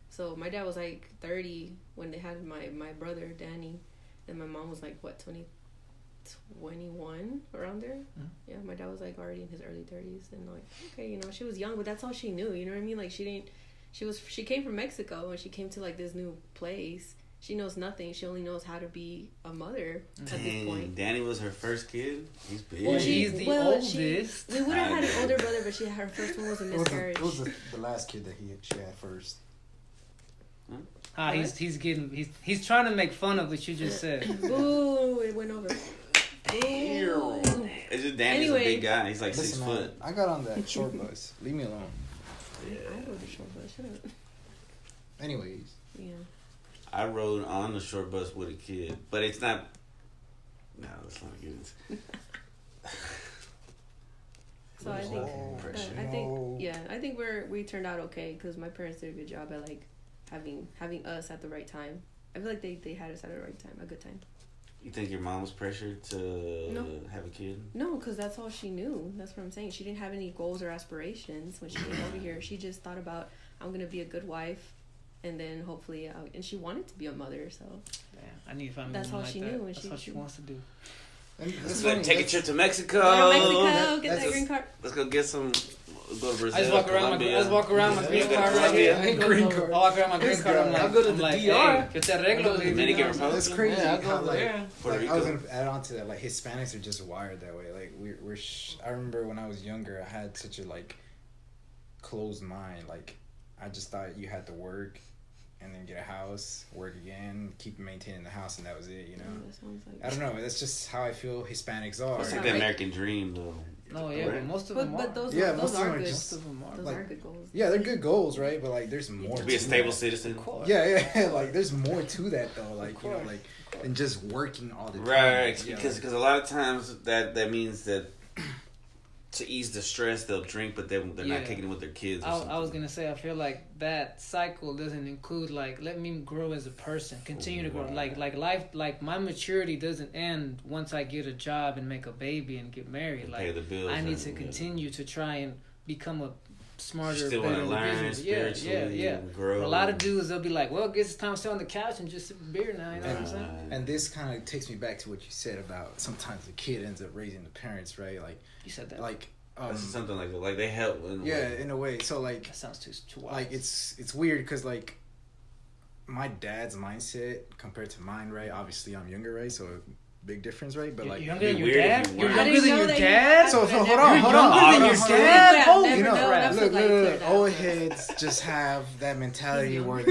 So my dad was like 30 when they had my brother, Danny. And my mom was like, 21 around there. Mm-hmm. Yeah, my dad was like already in his early 30s. And like, okay, she was young, but that's all she knew. You know what I mean? Like she came from Mexico and she came to like this new place. She knows nothing. She only knows how to be a mother at this point. Danny was her first kid. He's big. Well, he's the oldest. We would have had an older brother, but her first one was a miscarriage. It was the last kid that she had first. He's trying to make fun of what you just said. Ooh, it went over. It's just Danny's a big guy. He's like 6 foot. I got on that short bus. Leave me alone. I rode the short bus. Shut up. Anyways. Yeah. I rode on the short bus with a kid, but it's not. No, let's not get into. So I think we turned out okay because my parents did a good job at like having us at the right time. I feel like they had us at the right time, a good time. You think your mom was pressured to have a kid? No, because that's all she knew. That's what I'm saying. She didn't have any goals or aspirations when she came over here. She just thought about, I'm gonna be a good wife, and then hopefully, and she wanted to be a mother. So Damn, I need to find that's a woman all like she that. knew. And That's what she wants to do. Take a trip to Mexico. Go to Mexico, get that green card. Let's go get some. Go to Brazil. I just walk around my green card right here. Green card. I walk around my green card. I'm like, I'll go to the DR. Hey, yo te arreglo. Dominican Republic. That's crazy. Yeah, I'll go how, over like, there. Puerto like, I was Rico. gonna add on to that. Like Hispanics are just wired that way. Like I remember when I was younger, I had such a like closed mind. Like I just thought you had to work and then get a house, work again, keep maintaining the house, and that was it. You know. That sounds like I don't know. That's just how I feel Hispanics are. It's like the American dream, though. No, yeah, but most of them But are. those Yeah, those most of them are are good. just- Most of them are. Those like- are good goals. Yeah, they're good goals, right? But like, there's more. To be a to stable that. citizen. Of course. Yeah, like there's more to that though. Like Of you know, course. like than just working all the time. Right, Yeah, because like- a lot of times that means that to ease the stress they'll drink, but they're Yeah. not kicking it with their kids. Or I was something. gonna say I feel like that cycle doesn't include like let me grow as a person, continue to grow. Like life, like my maturity doesn't end once I get a job and make a baby and get married. And like pay the bills. I need and- to continue to try and become a smarter, You still better want to learn individual. spiritually, and grow. For a lot of dudes, they'll be like, "Well, I guess it's time to sit on the couch and just sip a beer now." You know what I'm saying? And this kind of takes me back to what you said about sometimes the kid ends up raising the parents, right? Like, You said that. like, That's something like that. Like they help. In a yeah, way. in a way. So like, That sounds too wild. like it's weird because like my dad's mindset compared to mine, right? Obviously, I'm younger, right? So big difference, right? But You're like, younger than it'd your be weird dad. if you You're weren't. I younger didn't than know your that dad. so hold on, You're hold younger on. than your hold on. dad. Yeah, Holy never You know, know. crap. That's look, like look, clear look, that old up. heads just have that mentality where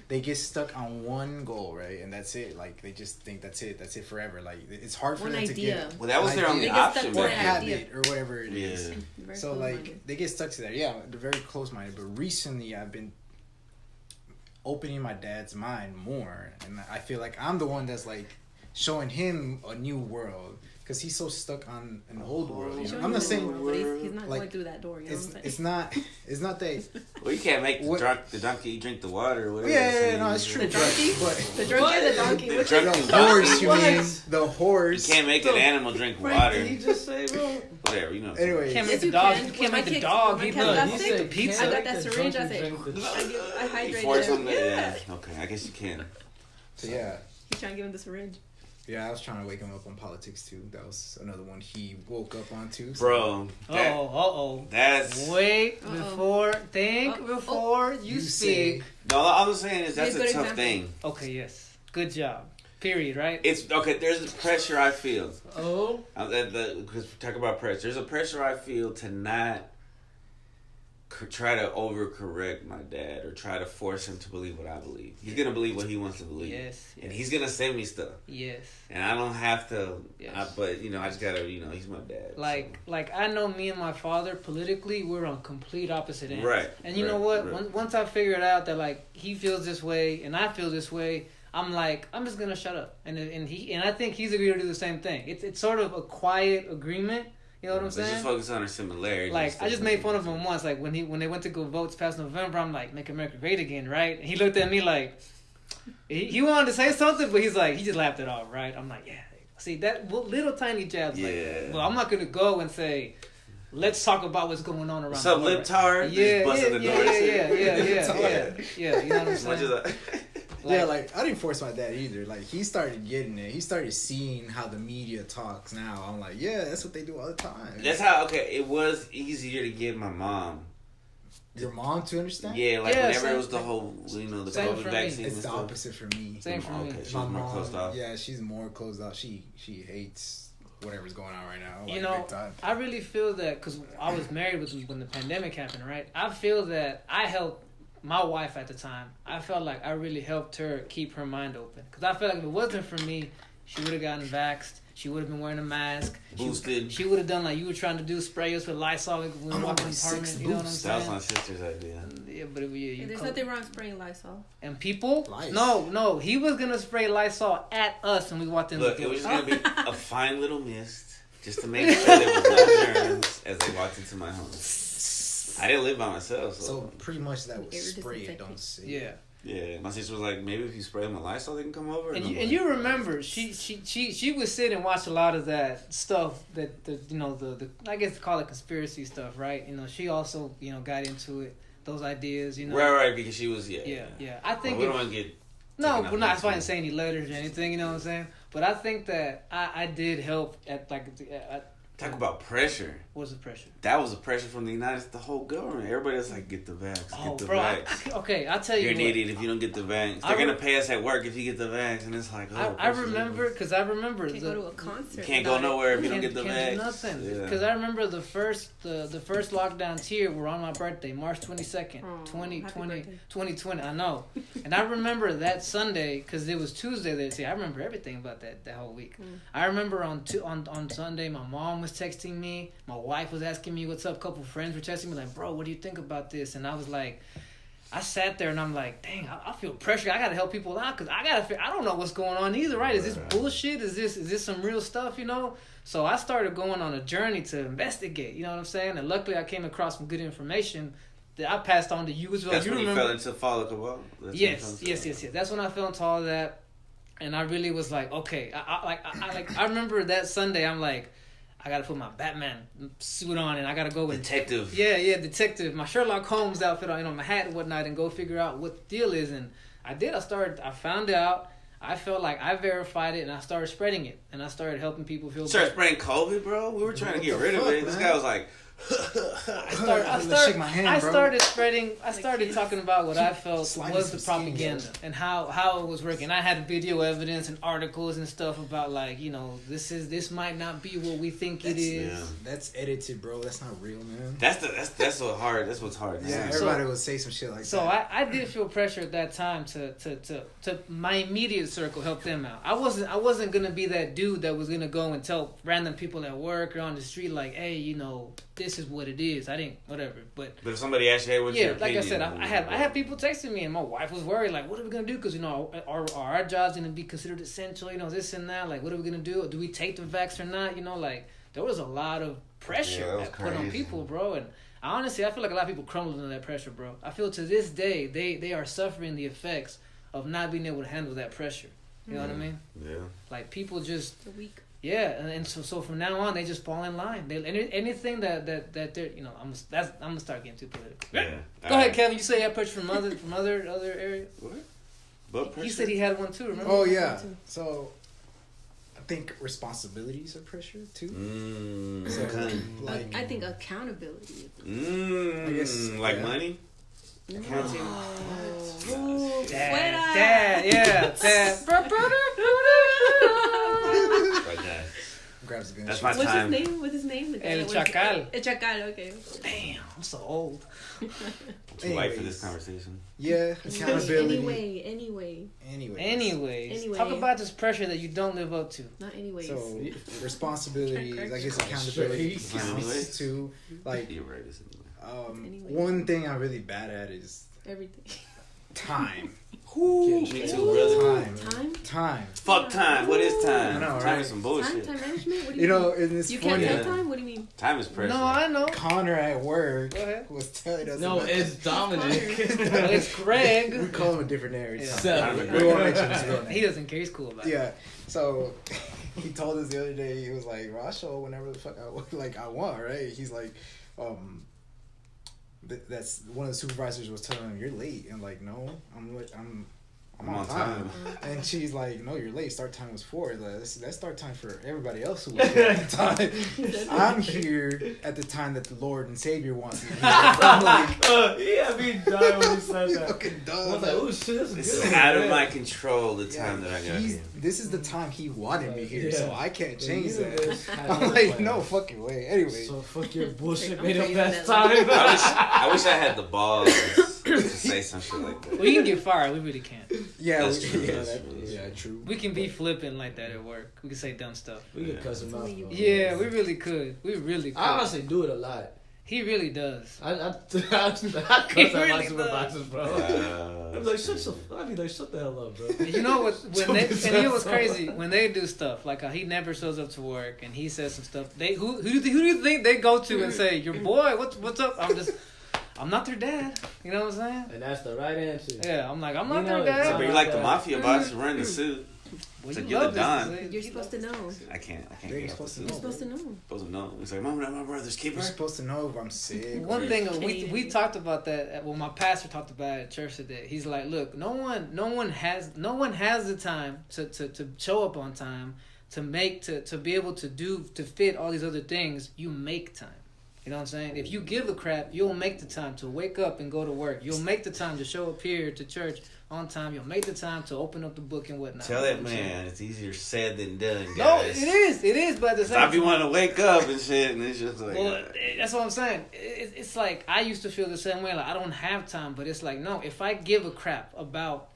they get stuck on one goal, right? And that's it. Like they just think that's it forever. Like it's hard for One them to idea. get Well, that was an their only They idea. get stuck option. to or that back idea. habit or whatever it is. Yeah. Very So close-minded. like they get stuck to that. Yeah, they're very close minded. But recently I've been opening my dad's mind more, and I feel like I'm the one that's like showing him a new world because he's so stuck on an old world. You know? I'm not saying but he's not like, going through that door. You know what I'm saying? it's not that. Well, you can't make What- the donkey drink the water. Or whatever Yeah, no, it's true. The donkey? But The drunk or the donkey? The Which drunk is the horse, you What? mean the You horse? can't make an animal drink Frank, water. did he just say, bro? Whatever, you know. Anyway, Can't Yes, make the you dog. can. You When can't my make the kids- dog. when He my kids got he sick, said pizza. I got that syringe. I say, said. I hydrated Force him. him. Yeah. Okay, I guess you can. so yeah. He's trying to give him the syringe. Yeah, I was trying to wake him up on politics too. That was another one he woke up on too. So. Bro, that, Oh. that's... Wait Uh-oh. before. Think Oh, before you speak. No, all I'm saying is that's Be a a good tough example. thing. Okay. Yes. Good job. Period. Right. It's, okay, there's the pressure I feel. Oh, Because talk about pressure. There's a pressure I feel to not try to overcorrect my dad or try to force him to believe what I believe. He's going to believe what he wants to believe. Yes. And he's going to send me stuff. Yes. And I don't have to, Yes. but, you know, I just got to, you know, he's my dad. Like I know me and my father politically we're on complete opposite ends. Right. And you know right, what? right. Once I figured out that like he feels this way and I feel this way, I'm like I'm just gonna shut up. And I think he's agreed to do the same thing. It's sort of a quiet agreement. You know what I'm Let's saying? just focus on our similarities. Like I just made fun of him once. Like when they went to go vote this past November, I'm like, "Make America Great Again," right? And he looked at me like he wanted to say something, but he's like he just laughed it off, right? I'm like, yeah. See that little tiny jabs, Yeah. like, well, I'm not gonna go and say, let's talk about what's going on around. What's the up, world. libtard? Yeah, Just busting the door. yeah. You know what I'm As much saying? as I... Yeah, like I didn't force my dad either. Like he started getting it. He started seeing how the media talks now. I'm like, yeah, that's what they do all the time. That's how, okay, it was easier to get my mom. Your mom to understand. Yeah, like Yeah, whenever same- it was the whole, you know, the same COVID for me. vaccine and It's the stuff. opposite for me. Same for me. Okay, she's My more mom, closed off. yeah, she's more closed off. She hates whatever's going on right now. You like, know, big time. I really feel that because I was married when the pandemic happened, right? I feel that I helped my wife at the time. I felt like I really helped her keep her mind open because I felt like if it wasn't for me, She would have gotten vaxxed. She would have been wearing a mask. Boosted. She would have done like you were trying to do, spray us with Lysol when we walk in the apartment. You know what I'm saying? That was my sister's idea. Yeah, but There's nothing wrong spraying Lysol. And people? Lice. No. He was gonna spray Lysol at us when we walked in. Look, the it door. was just gonna be a fine little mist, just to make sure there was no germs as they walked into my home. I didn't live by myself, So pretty much that was Air spray it, disinfectant. don't see. Yeah. Yeah, my sister was like, maybe if you spray them with Lysol, they can come over. And I'm you, like, and you remember she would sit and watch a lot of that stuff that the I guess they call it conspiracy stuff, right? You know, she also got into it, those ideas, right, because she was yeah. I think we don't want to get no, taken we're not. out That's why I didn't say any letters or anything. You know what I'm saying? But I think that I did help at talk about pressure. What's the pressure? That was the pressure from the whole government. Everybody was like, get the vax, get the vax. Okay, I'll tell you. You're an what. idiot if you don't get the vax. They're gonna pay us at work if you get the vax, and it's like, oh. I remember because I remember Can't go to a concert. You can't go nowhere if you don't Can't get the do vax. nothing. Yeah. Because I remember the first lockdowns here were on my birthday, March 22nd, Oh, 2020. I know. And I remember that Sunday, because it was Tuesday that day. I remember everything about that whole week. I remember on Sunday, my mom was texting me. My wife was asking me what's up. A couple friends were texting me like, bro, what do you think about this? And I was like, I sat there and I'm like, dang, I feel pressure. I gotta help people out because I don't know what's going on either, right? Is this bullshit? Is this some real stuff, So I started going on a journey to investigate, you know what I'm saying? And luckily I came across some good information that I passed on to you as well. That's when you fell into follow cabal? Yes. That's when I fell into all of that. And I really was like, okay. I remember that Sunday, I'm like, I gotta put my Batman suit on and I gotta go with detective. Yeah, detective. My Sherlock Holmes outfit on, my hat and whatnot, and go figure out what the deal is. And I did. I found out. I felt like I verified it, and I started spreading it, and I started helping people feel better. Spreading COVID, bro. We were trying to get rid of it. This guy was like. I started talking about what I felt was the propaganda and how it was working. I had video evidence and articles and stuff about this might not be what we think it is. Yeah. That's edited, bro. That's not real, man. That's what's hard. That's what's hard. Yeah, everybody would say some shit like that. So I did feel pressure at that time to my immediate circle help them out. I wasn't gonna be that dude that was gonna go and tell random people at work or on the street like, hey, this is what it is. I didn't, whatever. But if somebody asked you, hey, what's your opinion? Like I said, I had people texting me, and my wife was worried, like, what are we gonna do? Because are our jobs gonna be considered essential? This and that. Like, what are we gonna do? Do we take the vax or not? There was a lot of pressure put on people, bro. And honestly, I feel like a lot of people crumbled under that pressure, bro. I feel to this day they are suffering the effects of not being able to handle that pressure. You know what I mean? Yeah. Like people just. The weak. Yeah, and so from now on they just fall in line. Anything that they're I'm gonna start getting too political. Yeah. Go ahead, Kevin. You say you have pressure from other areas. What? Blood pressure? He said he had one too. Remember? Oh yeah. So I think responsibilities are pressure too. So, I think accountability. I guess like money. Accounting. Dad. Like that. Grabs the gun. That's my What's time. What's his name? El Chacal. El Chacal. Okay. Damn, I'm so old. Too late for this conversation. Yeah, accountability. Anyways. Talk about this pressure that you don't live up to. Not anyways. So responsibilities, I guess accountability counts too. Like You're right. It's anyway. One thing I'm really bad at is everything. time. Me too, brother. Time. Fuck time. What is time? I know, Time right? is some bullshit. Time management? What do you mean? And it's You funny. can't tell time? What do you mean? Time is pressure. No, I know. Connor at work Go ahead. was telling us. No, about it's Dominic. Well, it's Greg. We call him a different name every time. Seven. We won't mention his real name. He doesn't care. He's cool about it. Yeah. So he told us the other day, he was like, "Well, I'll show whenever the fuck I want, right?" He's like, that's one of the supervisors was telling him, "You're late," and like, "No, I'm on time." And she's like, "No, you're late. Start time was 4. Like, that's start time for everybody else who was here at the time. I'm here at the time that the Lord and Savior wants me here." I'm like, He had me dying when he said that. fucking I dumb. was like, oh shit, that's This good. is out of my control. The time that I got here. This is the time he wanted me here, so I can't change The that. universe had I'm no like, plan. no fucking way. Anyway, So fuck your bullshit I'm made up taking that that time. I wish I had the balls to say some shit like that. Well, you can get fired. We really can't. Yeah, That's true, yeah, that's that- true. yeah, true. We can be flippant like that at work. We can say dumb stuff. We could cuss him out. Bro. Yeah, we really could. We really could. I honestly do it a lot. He really does. I cuss out my really supervisors, bro. I'm like, I'd be like, shut the hell up, bro. You know what? When they, and you know what's crazy? When they do stuff like he never shows up to work and he says some stuff. Who do you think they go to and say, "Your boy, what's up?" I'm not their dad. You know what I'm saying? And that's the right answer. Yeah, I'm not their Yeah, dad. but you're like the mafia boss wearing the suit. Well, So you you're love the this. Don. You're supposed to know. I can't They're get off the supposed to suit. You're supposed to know. Supposed to know. It's like, Mom, my brother's keeper. You're supposed to know if I'm sick. One or- thing we talked about that. Well, my pastor talked about it at church today. He's like, look, no one has the time to show up on time, to be able to fit all these other things. You make time. You know what I'm saying? If you give a crap, you'll make the time to wake up and go to work. You'll make the time to show up here to church on time. You'll make the time to open up the book and whatnot. Tell that man it's easier said than done, No, guys. it is, but at the same I be time. wanting to wake up and shit, and it's just like... Well, that's what I'm saying. It's like I used to feel the same way. Like I don't have time, but it's like no. If I give a crap about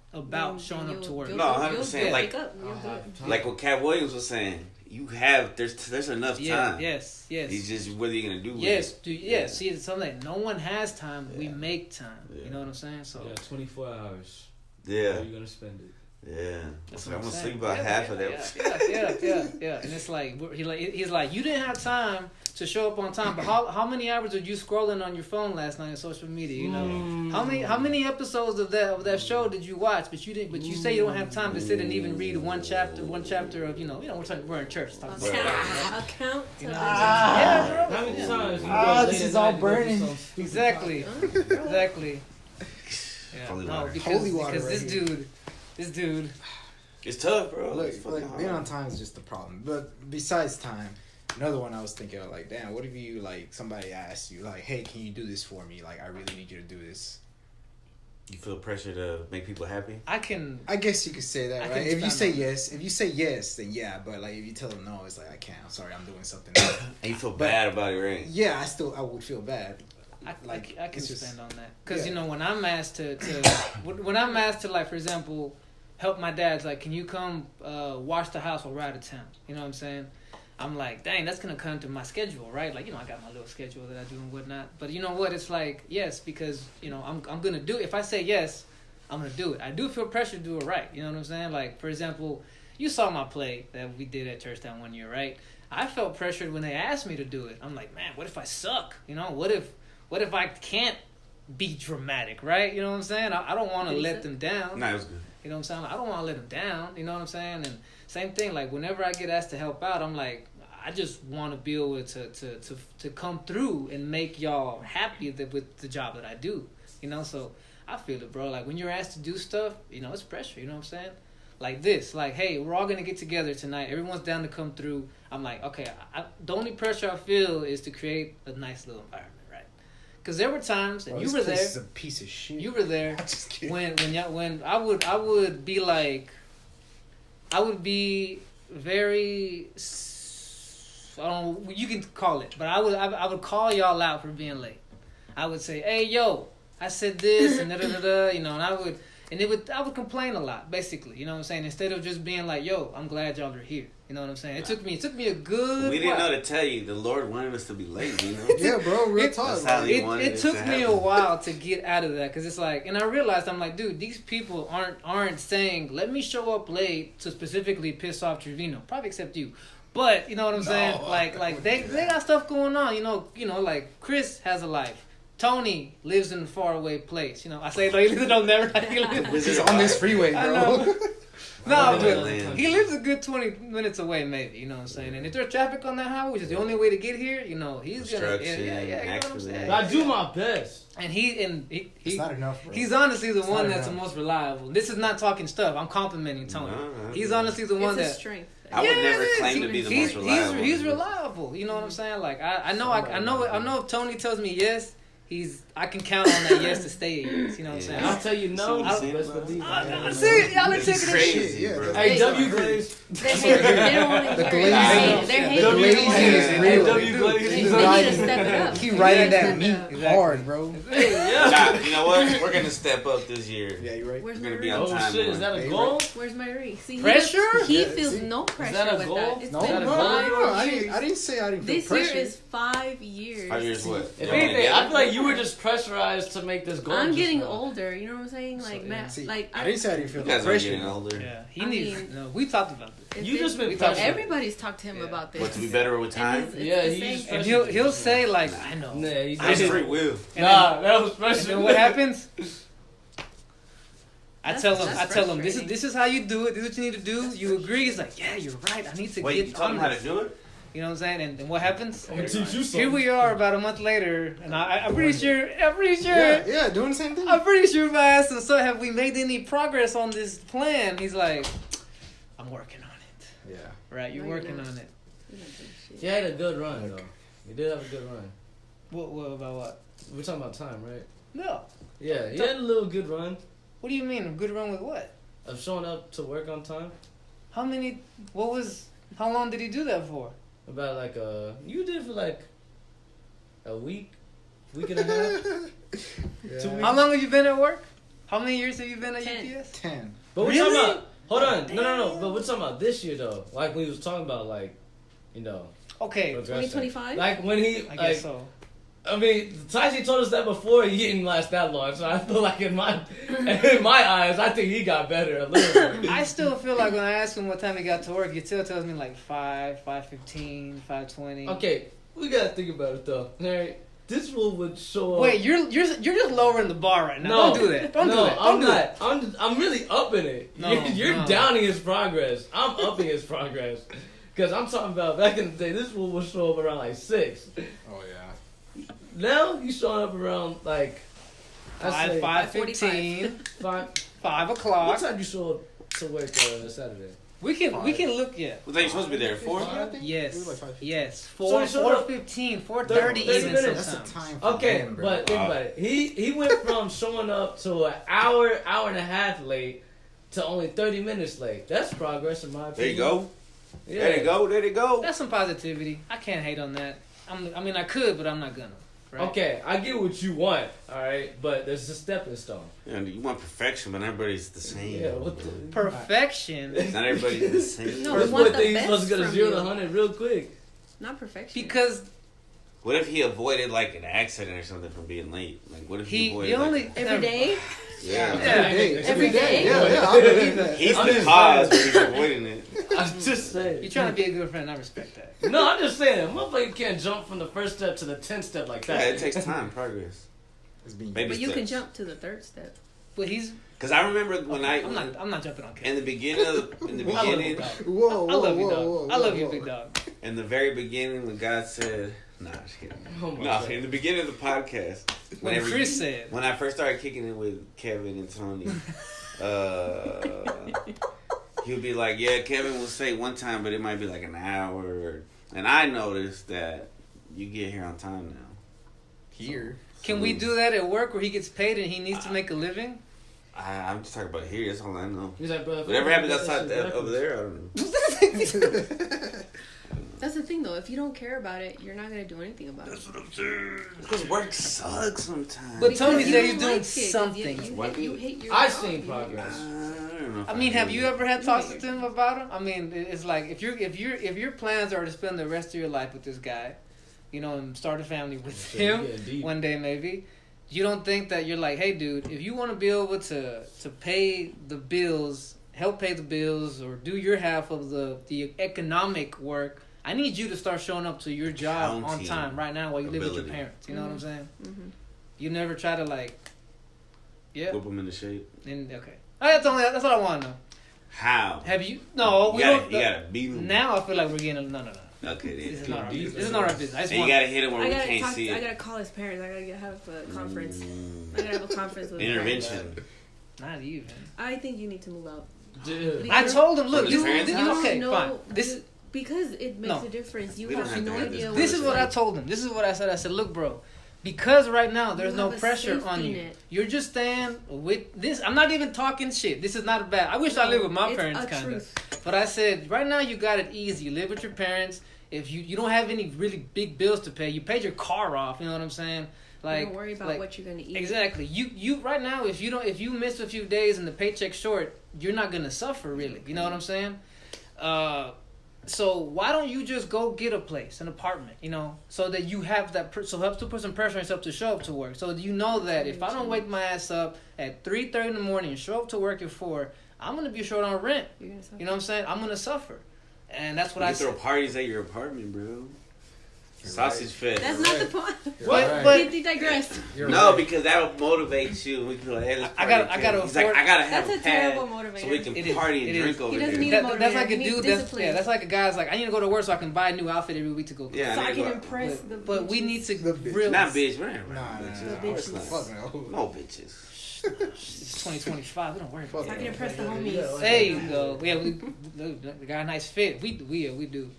showing up to work, No, 100%, like- Like what Cat Williams was saying, there's enough time. yeah, yes. It's just what are you gonna do with Yes, it? yes. See, it's something like no one has time. We make time. Yeah. You know what I'm saying? So Yeah, 24 hours. Yeah, How are you gonna spend it? yeah. that's I'm what gonna saying. sleep about half of that. Yeah. And it's like he's like you didn't have time to show up on time, but how many hours were you scrolling on your phone last night on social media? You know how many episodes of that show did you watch? But you didn't. But you say you don't have time to sit and even read one chapter of we're in church. Talking about Account. you know, How bro. many times? this is all burning. Exactly. Yeah. Holy No, water. because, Holy water because right this dude. It's tough, bro. Look, It's fucking being hard. on time is just the problem. But besides time, another one I was thinking of, like, damn, what if you, like, somebody asks you, like, hey, can you do this for me? Like, I really need you to do this. You feel pressure to make people happy? I guess you could say that, I right? can If you expand say on yes, then yeah. But, like, if you tell them no, it's like, I can't. I'm sorry, I'm doing something else. And you feel bad about it, right? Yeah, I would feel bad. I can it's just- expand on that because yeah. when I'm asked to like for example help my dad's like can you come wash the house while we're out of town, you know what I'm saying, I'm like dang that's gonna come to my schedule, right? Like I got my little schedule that I do and whatnot, but you know what, it's like yes because I'm gonna do it. If I say yes I'm gonna do it. I do feel pressure to do it right, you know what I'm saying? Like for example you saw my play that we did at church that one year, right? I felt pressured when they asked me to do it. I'm like man what if I suck, what if I can't be dramatic, right? You know what I'm saying? I don't want to let them down. Nah, it was good. You know what I'm saying? I don't want to let them down. You know what I'm saying? And same thing, like whenever I get asked to help out, I'm like, I just want to be able to come through and make y'all happy with the job that I do. You know, so I feel it, bro. Like when you're asked to do stuff, it's pressure. You know what I'm saying? Like this, like, hey, we're all gonna get together tonight. Everyone's down to come through. I'm like, okay. The only pressure I feel is to create a nice little environment. Because there were times, and you were there. This is a piece of shit. You were there I'm just kidding. when I would be like, I would be very, I don't know, you can call it, but I would call y'all out for being late. I would say, hey yo, I said this and and I would complain a lot, basically, you know what I'm saying? Instead of just being like, yo, I'm glad y'all are here. You know what I'm saying? It took me a good We didn't while. know to tell you. The Lord wanted us to be late, Yeah, bro, real talk. That's how bro. he wanted It it took to me a happen. while to get out of that because it's like, and I realized I'm like, dude, these people aren't saying let me show up late to specifically piss off Vino, probably except you, but you know what I'm saying? Like they got stuff going on. You know, like Chris has a life. Toney lives in a faraway place. You know, I say no, he lives on never. He's on this freeway, I bro. know. No, but Land. he lives a good 20 minutes away, maybe. You know what I'm saying? And if there's traffic on that highway, which is the only way to get here, he's gonna. Construction, You know what I'm accident. saying? I do my best. And he It's not enough, bro. he's honestly the It's one not that's the enough. most reliable. This is not talking stuff. I'm complimenting Toney. No, He's honestly the one It's a that. strength. I would never it is. claim to be the He's- most reliable. He's reliable. You know what I'm saying? Like I know if Toney tells me yes, I can count on that yes to stay a yes. You know what I'm saying? I'll tell you no. See what I'm saying, Best bro? believe. See, y'all are It's taking this shit. crazy, Yeah, bro. Hey, Hey, W Glaze. They don't want to The hear it. glazing. They're The hating. glazing is Hey, real. W Glaze. They He's need like- to step it up. Keep They riding need to that step meat it up. hard, bro. Nah, you know what? We're gonna step up this year. Yeah, you're right. Where's We're my gonna be ring? on Oh time. shit, is that a Hey, goal? Where's my ring? See, Pressure? He Yeah, feels see? no pressure that a with goal? that. It's No, been that a no, goal? 5 I years. didn't say I didn't feel This pressure. year is 5 years. 5 years what? If Y'all anything, together? I feel like you were just pressurized to make this goal. I'm just getting now. older. You know what I'm saying? Like, So, man, See, like I didn't say I didn't feel You no guys are pressure. getting older. Yeah, he I needs. mean- No, we talked about this. it's You just been we talked- pressured. Everybody's talked to him Yeah. about this. What, to be better with time? It's Yeah, the he same. just And he'll say like, I know. Nah, he I That's did. free will. And Nah, that was And pressure. then what happens? I That's- tell him, that's this is frustrating. how you do it. This is what you need to do. You agree. He's like, yeah, you're right. I need to Wait, you get taught on him how to this. do it? You know what I'm saying? And what happens? I'm gonna teach you something. Here we are, about a month later, and I'm pretty sure. Yeah, doing the same thing. I'm pretty sure if I asked him, so have we made any progress on this plan? He's like, I'm working on it. Yeah. Right, you're No, you're working not. on it. He had a good run though. He did have a good run. What about what? We're talking about time, right? No. Yeah, he had a little good run What do you mean? A good run with what? of showing up to work on time. How many? How long did he do that for? About like you did for like a week and a half. 2 weeks. How long have you been at work? How many years have you been at 10. UPS? 10. But we're Really? talking about. Hold on, no. But we're talking about this year though. Like when he was talking about like, you know, Okay, progression. 2025? Like when he, I like, guess so. I mean, Taiji told us that before. He didn't last that long, so I feel like in my eyes, I think he got better a little bit. I still feel like when I ask him what time he got to work, he still tells me like 5:15, 5:20. Okay, we gotta think about it though. Alright, this fool would show up. Wait, you're just lowering the bar right now. No, Don't do that. Don't do no, that. I'm Don't do not. that. I'm really upping it. No, you're no. downing his progress. I'm upping his progress. Cause I'm talking about back in the day, this fool would show up around like 6. Oh, yeah. Now he's showing up around like I say 5:15, 5. 5 What o'clock. time do you show up to work Saturday? We can look. Yeah. Well, then you're supposed to be there at 4? I think? Yes. It was like 5:15. Yes. So you showed up 4:15, 4:30 30 even minutes. sometimes. That's the time for Okay, him, bro. but think about it. He went from showing up to an hour and a half late to only 30 minutes late. That's progress in my opinion. There you go. Yeah. There you go. There you go. That's some positivity. I can't hate on that. I mean, I could, but I'm not gonna. Right? Okay, I get what you want, all right, but there's a stepping stone. Yeah, you want perfection, but everybody's the same. Yeah, what the Perfection. Not everybody's the same. No, First we want one the thing he's best supposed to go to from 0 to you. 100 real quick. Not perfection. Because What if he avoided like an accident or something from being late? Like, what if he avoided? he only like, every day? yeah. Every day? Yeah, I believe that. He's I'm the just cause, but he's avoiding it. I'm just saying. you're trying to be a good friend. I respect that. No, I'm just saying. Motherfucker can't jump from the first step to the 10th step like Yeah, that. it takes time, progress. It's being Baby But you can steps. jump to the third step. But he's. Because I remember when I'm not jumping on in Kevin. the beginning of in the I love you, beginning, dog. Whoa, I love you, whoa, dog. whoa, I love you, whoa. big dog. in the very beginning, when God said, "Nah, just kidding." Oh my No, God. in the beginning of the podcast, When whenever Chris said, when I first started kicking it with Kevin and Tony, he would be like, "Yeah, Kevin will say one time, but it might be like an hour." And I noticed that you get here on time now. Here. "Can we do that at work where he gets paid and he needs to make a living?" I'm just talking about here. That's all I know. He's like, bro, Whatever happens outside that, over there, I don't know. That's the thing, though. If you don't care about it, you're not going to do anything about it. Because work sucks sometimes. But Tony Because said you he's don't doing like it, 'cause something. You hate your I've job. seen You hate progress. I don't know if I mean, have do you that. ever had talks with him about him? I mean, it's like if your plans are to spend the rest of your life with this guy, you know, and start a family with him Yeah, indeed. one day maybe, you don't think that you're like, hey, dude, if you want to be able to pay the bills, help pay the bills, or do your half of the economic work, I need you to start showing up to your job on Counting time right now while you live with your ability. parents. You know what I'm saying? Mm-hmm. You never try to like, yeah. Whip them into shape. And okay, that's all I want to know. How? Have you? No, we You don't. gotta beat them. Now I feel like we're getting no. Okay, This is then. not our business. This is not our business. I just And you want. gotta hit them where I we gotta can't talk. see I it. gotta call his parents. I gotta have a conference. Mm. I gotta have a conference with his Intervention. parents. Not even. I think you need to move out. Dude. I told him, look, From his this, parents' this, house? okay, No, fine. This because it makes No. a difference. You We don't have have to no have idea. this. this is what I told him. This is what I said. I said, look, bro, because right now there's You no have a pressure safety on you. net. You're just staying with this. I'm not even talking shit. This is not bad. I wish I lived with my It's parents, a kind of. truth. But I said, right now you got it easy. You live with your parents. If you don't have any really big bills to pay, you paid your car off. You know what I'm saying? Like, don't worry about what you're gonna eat. Exactly. You right now, if you miss a few days and the paycheck's short, you're not gonna suffer really. You know what I'm saying? So why don't you just go get a place, an apartment, you know, so that you have that, so helps to put some pressure on yourself to show up to work. So you know that if I don't wake my ass up at 3:30 in the morning and show up to work at 4, I'm gonna be short on rent. You know what I'm saying? I'm gonna suffer, and that's what I throw parties at your apartment, bro. Sausage fest. That's not the point. But you digress. Because that'll motivate you. We can be like, hey, let's party. I gotta He's like, I gotta have that's a terrible pad motivator. so we can party and drink over doesn't there. need that's like a He needs dude. discipline. That's like a guy's like, I need to go to work so I can buy a new outfit every week to go. Yeah, so I can impress the But we need to bitches. Not bitch, man. Nah, bitches. Fuck no. No bitches. It's 2025. We don't worry about So I can that. impress the homies. There you go. Yeah, we got a nice fit. We do.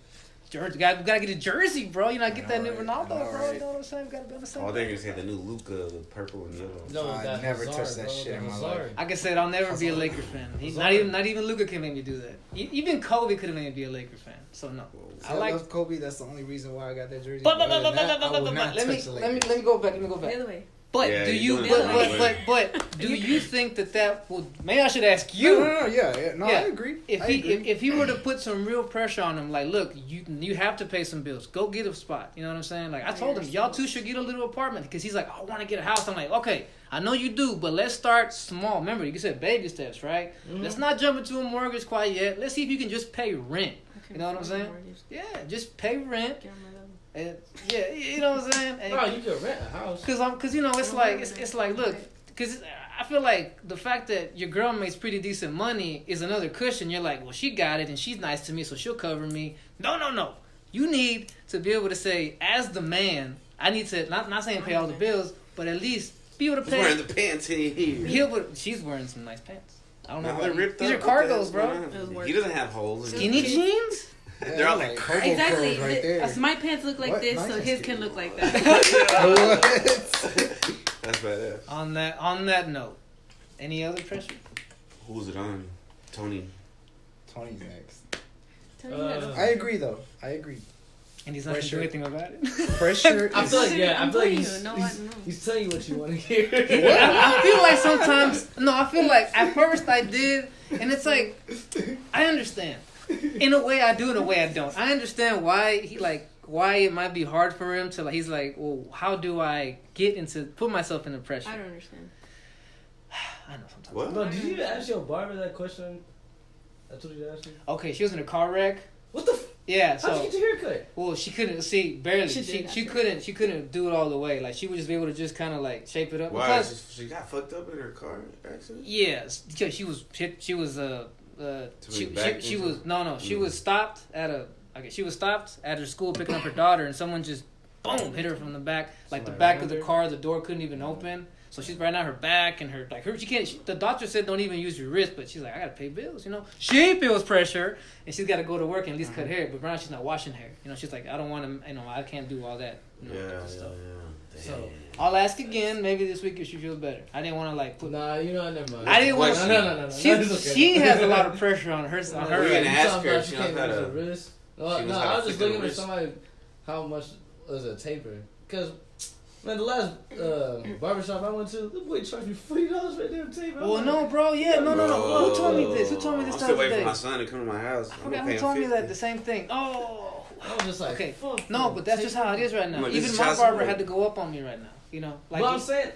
Jersey, we gotta get a jersey, bro. You know, get that new Ronaldo, bro. Right. You know what I'm saying? We gotta be on the same. Oh, they're gonna say the new Luca, the purple and yellow. No, I never touched that shit in my life. Like I said, I'll never be a Laker fan. Not even Luka can make me do that. Even Kobe couldn't make me be a Laker fan. So no. I love Kobe. That's the only reason why I got that jersey. But Other than that, I will not let me touch the Lakers. go back. The other way. But Yeah, do you're you? doing it the But do you think that would? Maybe I should ask you. No, yeah. No, I agree. If he were to put some real pressure on him, like, look, you have to pay some bills. Go get a spot. You know what I'm saying? Like I told him, y'all two should get a little apartment because he's like, I want to get a house. I'm like, okay, I know you do, but let's start small. Remember, you said baby steps, right? Mm-hmm. Let's not jump into a mortgage quite yet. Let's see if you can just pay rent. You know what I'm saying? Yeah, just pay rent. And yeah, you know what I'm saying? And, Bro, you could rent a house. Cause you know it's like look, cause I feel like the fact that your girl makes pretty decent money is another cushion. You're like, well, she got it and she's nice to me, so she'll cover me. No. You need to be able to say, as the man, I need to not saying pay all the bills, but at least be able to pay. He's wearing the pants in here. She's wearing some nice pants. I don't know. No, they're ripped These are up. cargos, bro. He doesn't have holes. Skinny jeans. Yeah, They're all like Kobo Exactly. curls right there. My pants look like What? this, Nice so and his skinny. can look like that. That's badass. On that note, any other pressure? Who's it on? Toney. Tony's next. Tell me that. I agree, though. I agree. And he's not going to do anything about it. Pressure I feel like I'm telling you, he's telling you what you want to hear. I feel like sometimes, I feel like at first I did, and it's like, I understand. In a way I do, in a way I don't. I understand why it might be hard for him to, like, he's like, well, how do I put myself in the pressure? I don't understand. I know sometimes. What? No, did you ask your barber that question? That's what you asked me? Okay, she was in a car wreck. What the Yeah, How'd you so get your haircut? well, she couldn't see barely. She She did she couldn't do it all the way. Like she would just be able to just kind of like shape it up. Why? Because She got fucked up in her car accident? yes, because she was she was stopped at her school picking up her daughter, and someone just boom hit her from the back, like the back of the car. The door couldn't even open. So she's right now her back and her she can't. The doctor said don't even use your wrist, but she's like, I gotta pay bills, you know. She feels pressure, and she's got to go to work and at least cut hair. But right now she's not washing hair, you know. She's like, I don't want to, I can't do all that, stuff. Yeah. So I'll ask again, maybe this week if she feels better. I didn't want to like put. Nah, never mind. I didn't want. No. She has a lot of pressure on her. We're gonna ask her if she knows how to. wrist. No, She knows how I to was just flick looking the at somebody how much was a taper. Because, man, the last barbershop I went to, the boy charged me $40 for a damn taper. Well, no, bro. Yeah, no. Who told me this? I'm the still other waiting day? for my son to come to my house. I forgot who told me that. The same thing. Oh. I was just like, Okay. fuck. No, but that's just how it is right now. Like, this Even is my child barber support. had to go up on me right now. You know, like. But I'm saying,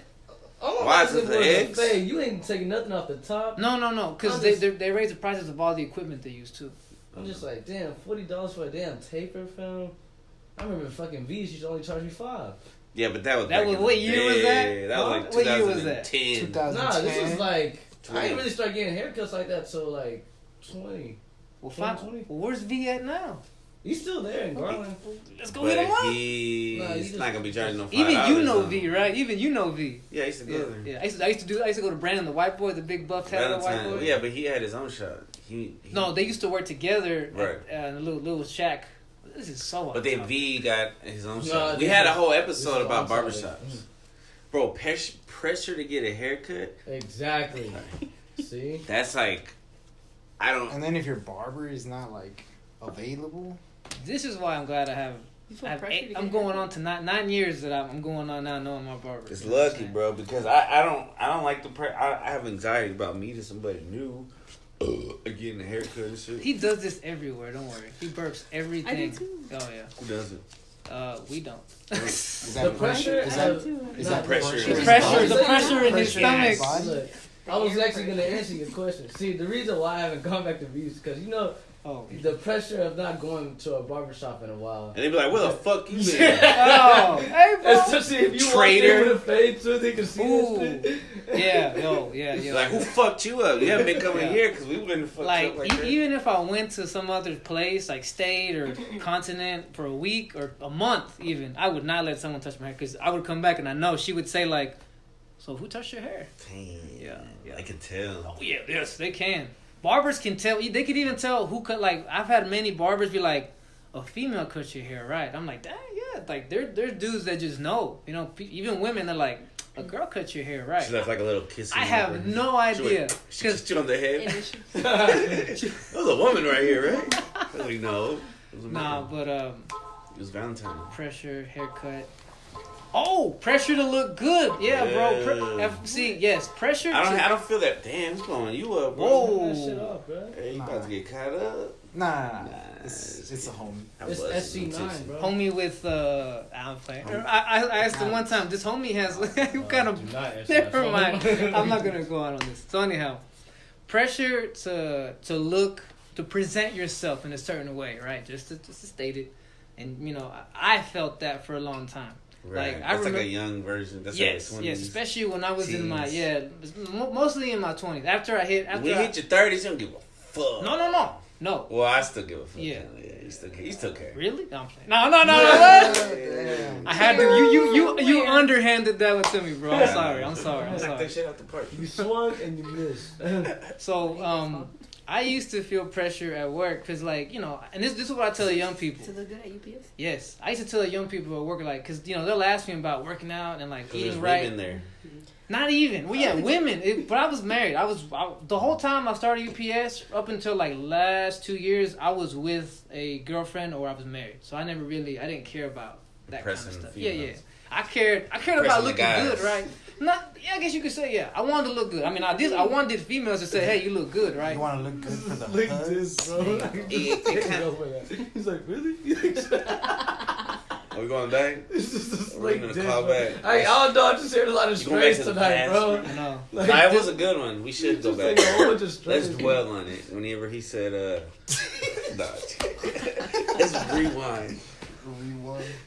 Why is it the eggs? You ain't taking nothing off the top. No, because they raise the prices of all the equipment they use too. I'm just like, damn, $40 for a damn taper, film. I remember fucking V's used to only charge me $5. Yeah, but that was what year was that? That was like What year was 2010. that? Nah, this was like, 20. I didn't really start getting haircuts like that till like 20. Well, fine. 2020. Well, where's V at now? He's still there in Garland. Let's go hit him But up. he's not gonna be charging no $5. Even you know V, right? Even you know V. Yeah, I used to go there. Yeah. I used to go to Brandon, the white boy, the big buff tattoo white boy. Yeah, but he had his own shop. No, they used to work together Right. in a little shack. This is so. But then V got his own No, shop. We this had a is- whole this episode is about on barbershops. Saturday. Bro, pressure to get a haircut. Exactly. See? That's like I don't. And then if your barber is not like available, This is why I'm glad I have. You feel I have pressure to get I'm going haircut? on to 9 years that I'm going on now knowing my barber. It's You know what I'm lucky, saying? bro, because I don't like the I have anxiety about meeting somebody new, getting a haircut and shit. He does this everywhere. Don't worry. He burps everything. I do too. Oh yeah. Who does it? We don't. is The that pressure. Is I that, do too. is that pressure? pressure? The in pressure, his the body? pressure in his Pressure in his stomach. body? Look, I was actually gonna answer your question. See, the reason why I haven't gone back to views because Oh. the pressure of not going to a barbershop in a while. And they be like, "Where the fuck you been?" Oh. Hey, bro. Especially if you walk Traitor. in with a fade too, they can see Ooh. this shit. Yeah. Yo. Yeah. Yeah. Like, who fucked you up? You haven't been coming Yeah. here because we wouldn't fuck Like, you up like that. even if I went to some other place, like state or continent for a week or a month, even I would not let someone touch my hair because I would come back and I know she would say like, "So who touched your hair?" Damn. Yeah. I can tell. Oh yeah, yes, they can. Barbers can tell. They could even tell who cut. Like I've had many barbers be like, "A female cut your hair, right?" I'm like, "Dang, yeah." Like there's dudes that just know. You know, even women are like, "A girl cut your hair, right?" She left like a little kiss. I have no idea. She kissed you on the head. Initial. That was a woman right here, right? I was like, no. It was a Nah, man. but It was Valentine. pressure, haircut. Oh, pressure to look good. Yeah, bro. Yeah. See, yes, pressure. I don't feel that. Damn, it's blowing you up, bro. Whoa. That shit off, bro. Hey, you about to get caught up. Nah, Nah, it's a homie. I It's was SC9, bro. Homie with I'm playing. I asked him one time. This homie has what kind of. Do not answer that Never phone. mind. I'm not gonna go out on this. So anyhow, pressure to look to present yourself in a certain way, right? Just to state it, and I felt that for a long time. Right. Like, I That's remember- like a young version. That's Yes, like yes, 20s. especially when I was in my teens. mostly in my 20s. After I hit When you hit your 30s, you don't give a fuck. no. Well, I still give a fuck. Yeah. Yeah, you still care. Really? No, I'm playing. No. Damn. I had to. You underhanded that one to me, bro. I'm sorry. Knock that sorry. shit out the park. You swung and you missed. So I used to feel pressure at work because, like, and this is what I tell the young people. To look good at UPS. Yes, I used to tell the young people at work, like, because they'll ask me about working out and like Because there's eating right. women there. Not even. Well, yeah, women. But I was married. The whole time I started UPS up until like last 2 years, I was with a girlfriend or I was married. So I didn't care about that kind of Impressing stuff. females. Yeah. I cared Impressing about the looking guys. good, right? I guess you could say, yeah. I wanted to look good. I mean, I wanted females to say, hey, you look good, right? You want to look good for the Like hoods? this, bro. He's like, really? Are we going back? It's just We're like gonna this, call bro. back. I don't know. I just heard a lot of You going back strays to the tonight, past, bro. I know. Like, Nah, it was a good one. We should go just back. like a whole bunch of Let's strays. dwell on it. Whenever he said, nah. Let's rewind.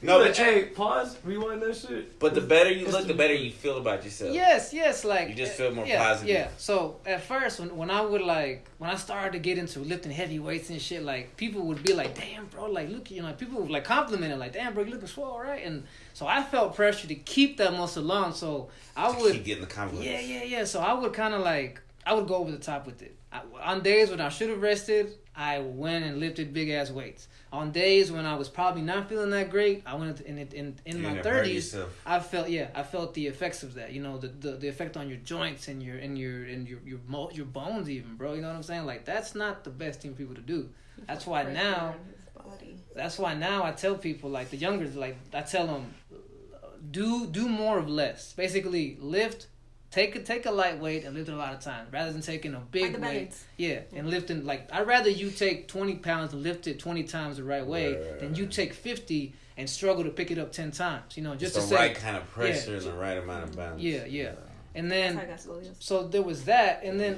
No, but hey, pause, rewind that shit. But the better you look, the better you feel about yourself. Yes, like You just feel more yeah, positive. Yeah. So at first, when I started to get into lifting heavy weights and shit, like people would be like, "Damn, bro, like look, people would like compliment it, like, "Damn, bro, you looking swole, right?" And so I felt pressure to keep that muscle on. So I would Keep getting the compliments. Yeah. So I would kind of like I would go over the top with it. On days when I should have rested, I went and lifted big ass weights. On days when I was probably not feeling that great, I went in You my didn't hurt 30s. yourself. I felt the effects of that. The effect on your joints and your bones even, bro. You know what I'm saying? Like that's not the best thing for people to do. That's why now. That's why now I tell people like the younger, like I tell them, do more of less. Basically, lift. Take a lightweight and lift it a lot of times rather than taking a big Find the weight. balance. Yeah, and lifting like I'd rather you take 20 pounds and lift it 20 times the right way than you take 50 and struggle to pick it up 10 times. Just to the say right kind of pressure and the right amount of balance. Yeah. And That's how I then got scoliosis. so there was that, and then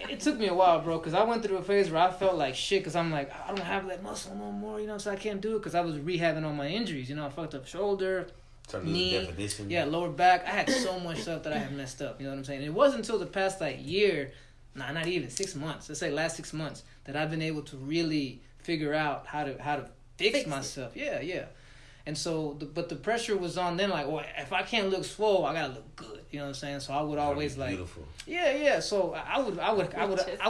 it took me a while, bro, because I went through a phase where I felt like shit because I'm like I don't have that muscle no more, so I can't do it because I was rehabbing all my injuries. I fucked up shoulder. Turn to the Knee, definition. Yeah, lower back. I had so much stuff that I had messed up. You know what I'm saying? It wasn't until the past year, not even 6 months. Let's say last 6 months that I've been able to really figure out how to fix myself. Yeah. And so, but the pressure was on then. Like, well, if I can't look swole, I gotta look good. You know what I'm saying? So I would always like, beautiful. Yeah. So I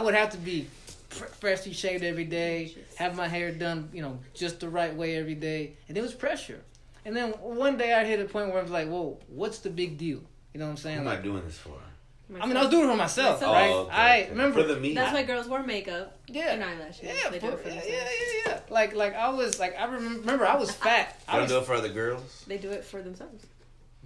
would have to be freshly shaved every day, have my hair done, just the right way every day, and it was pressure. And then one day I hit a point where I was like, whoa, what's the big deal? You know what I'm saying? What am Like, I doing this for? I mean, I was doing it for myself, Myself. right? Oh, okay, I okay. remember. For the meat. That's why girls wear makeup Yeah. and eyelashes. Yeah, They do it for themselves. yeah. Like I was like I remember I was fat. I don't do it for other girls. They do it for themselves.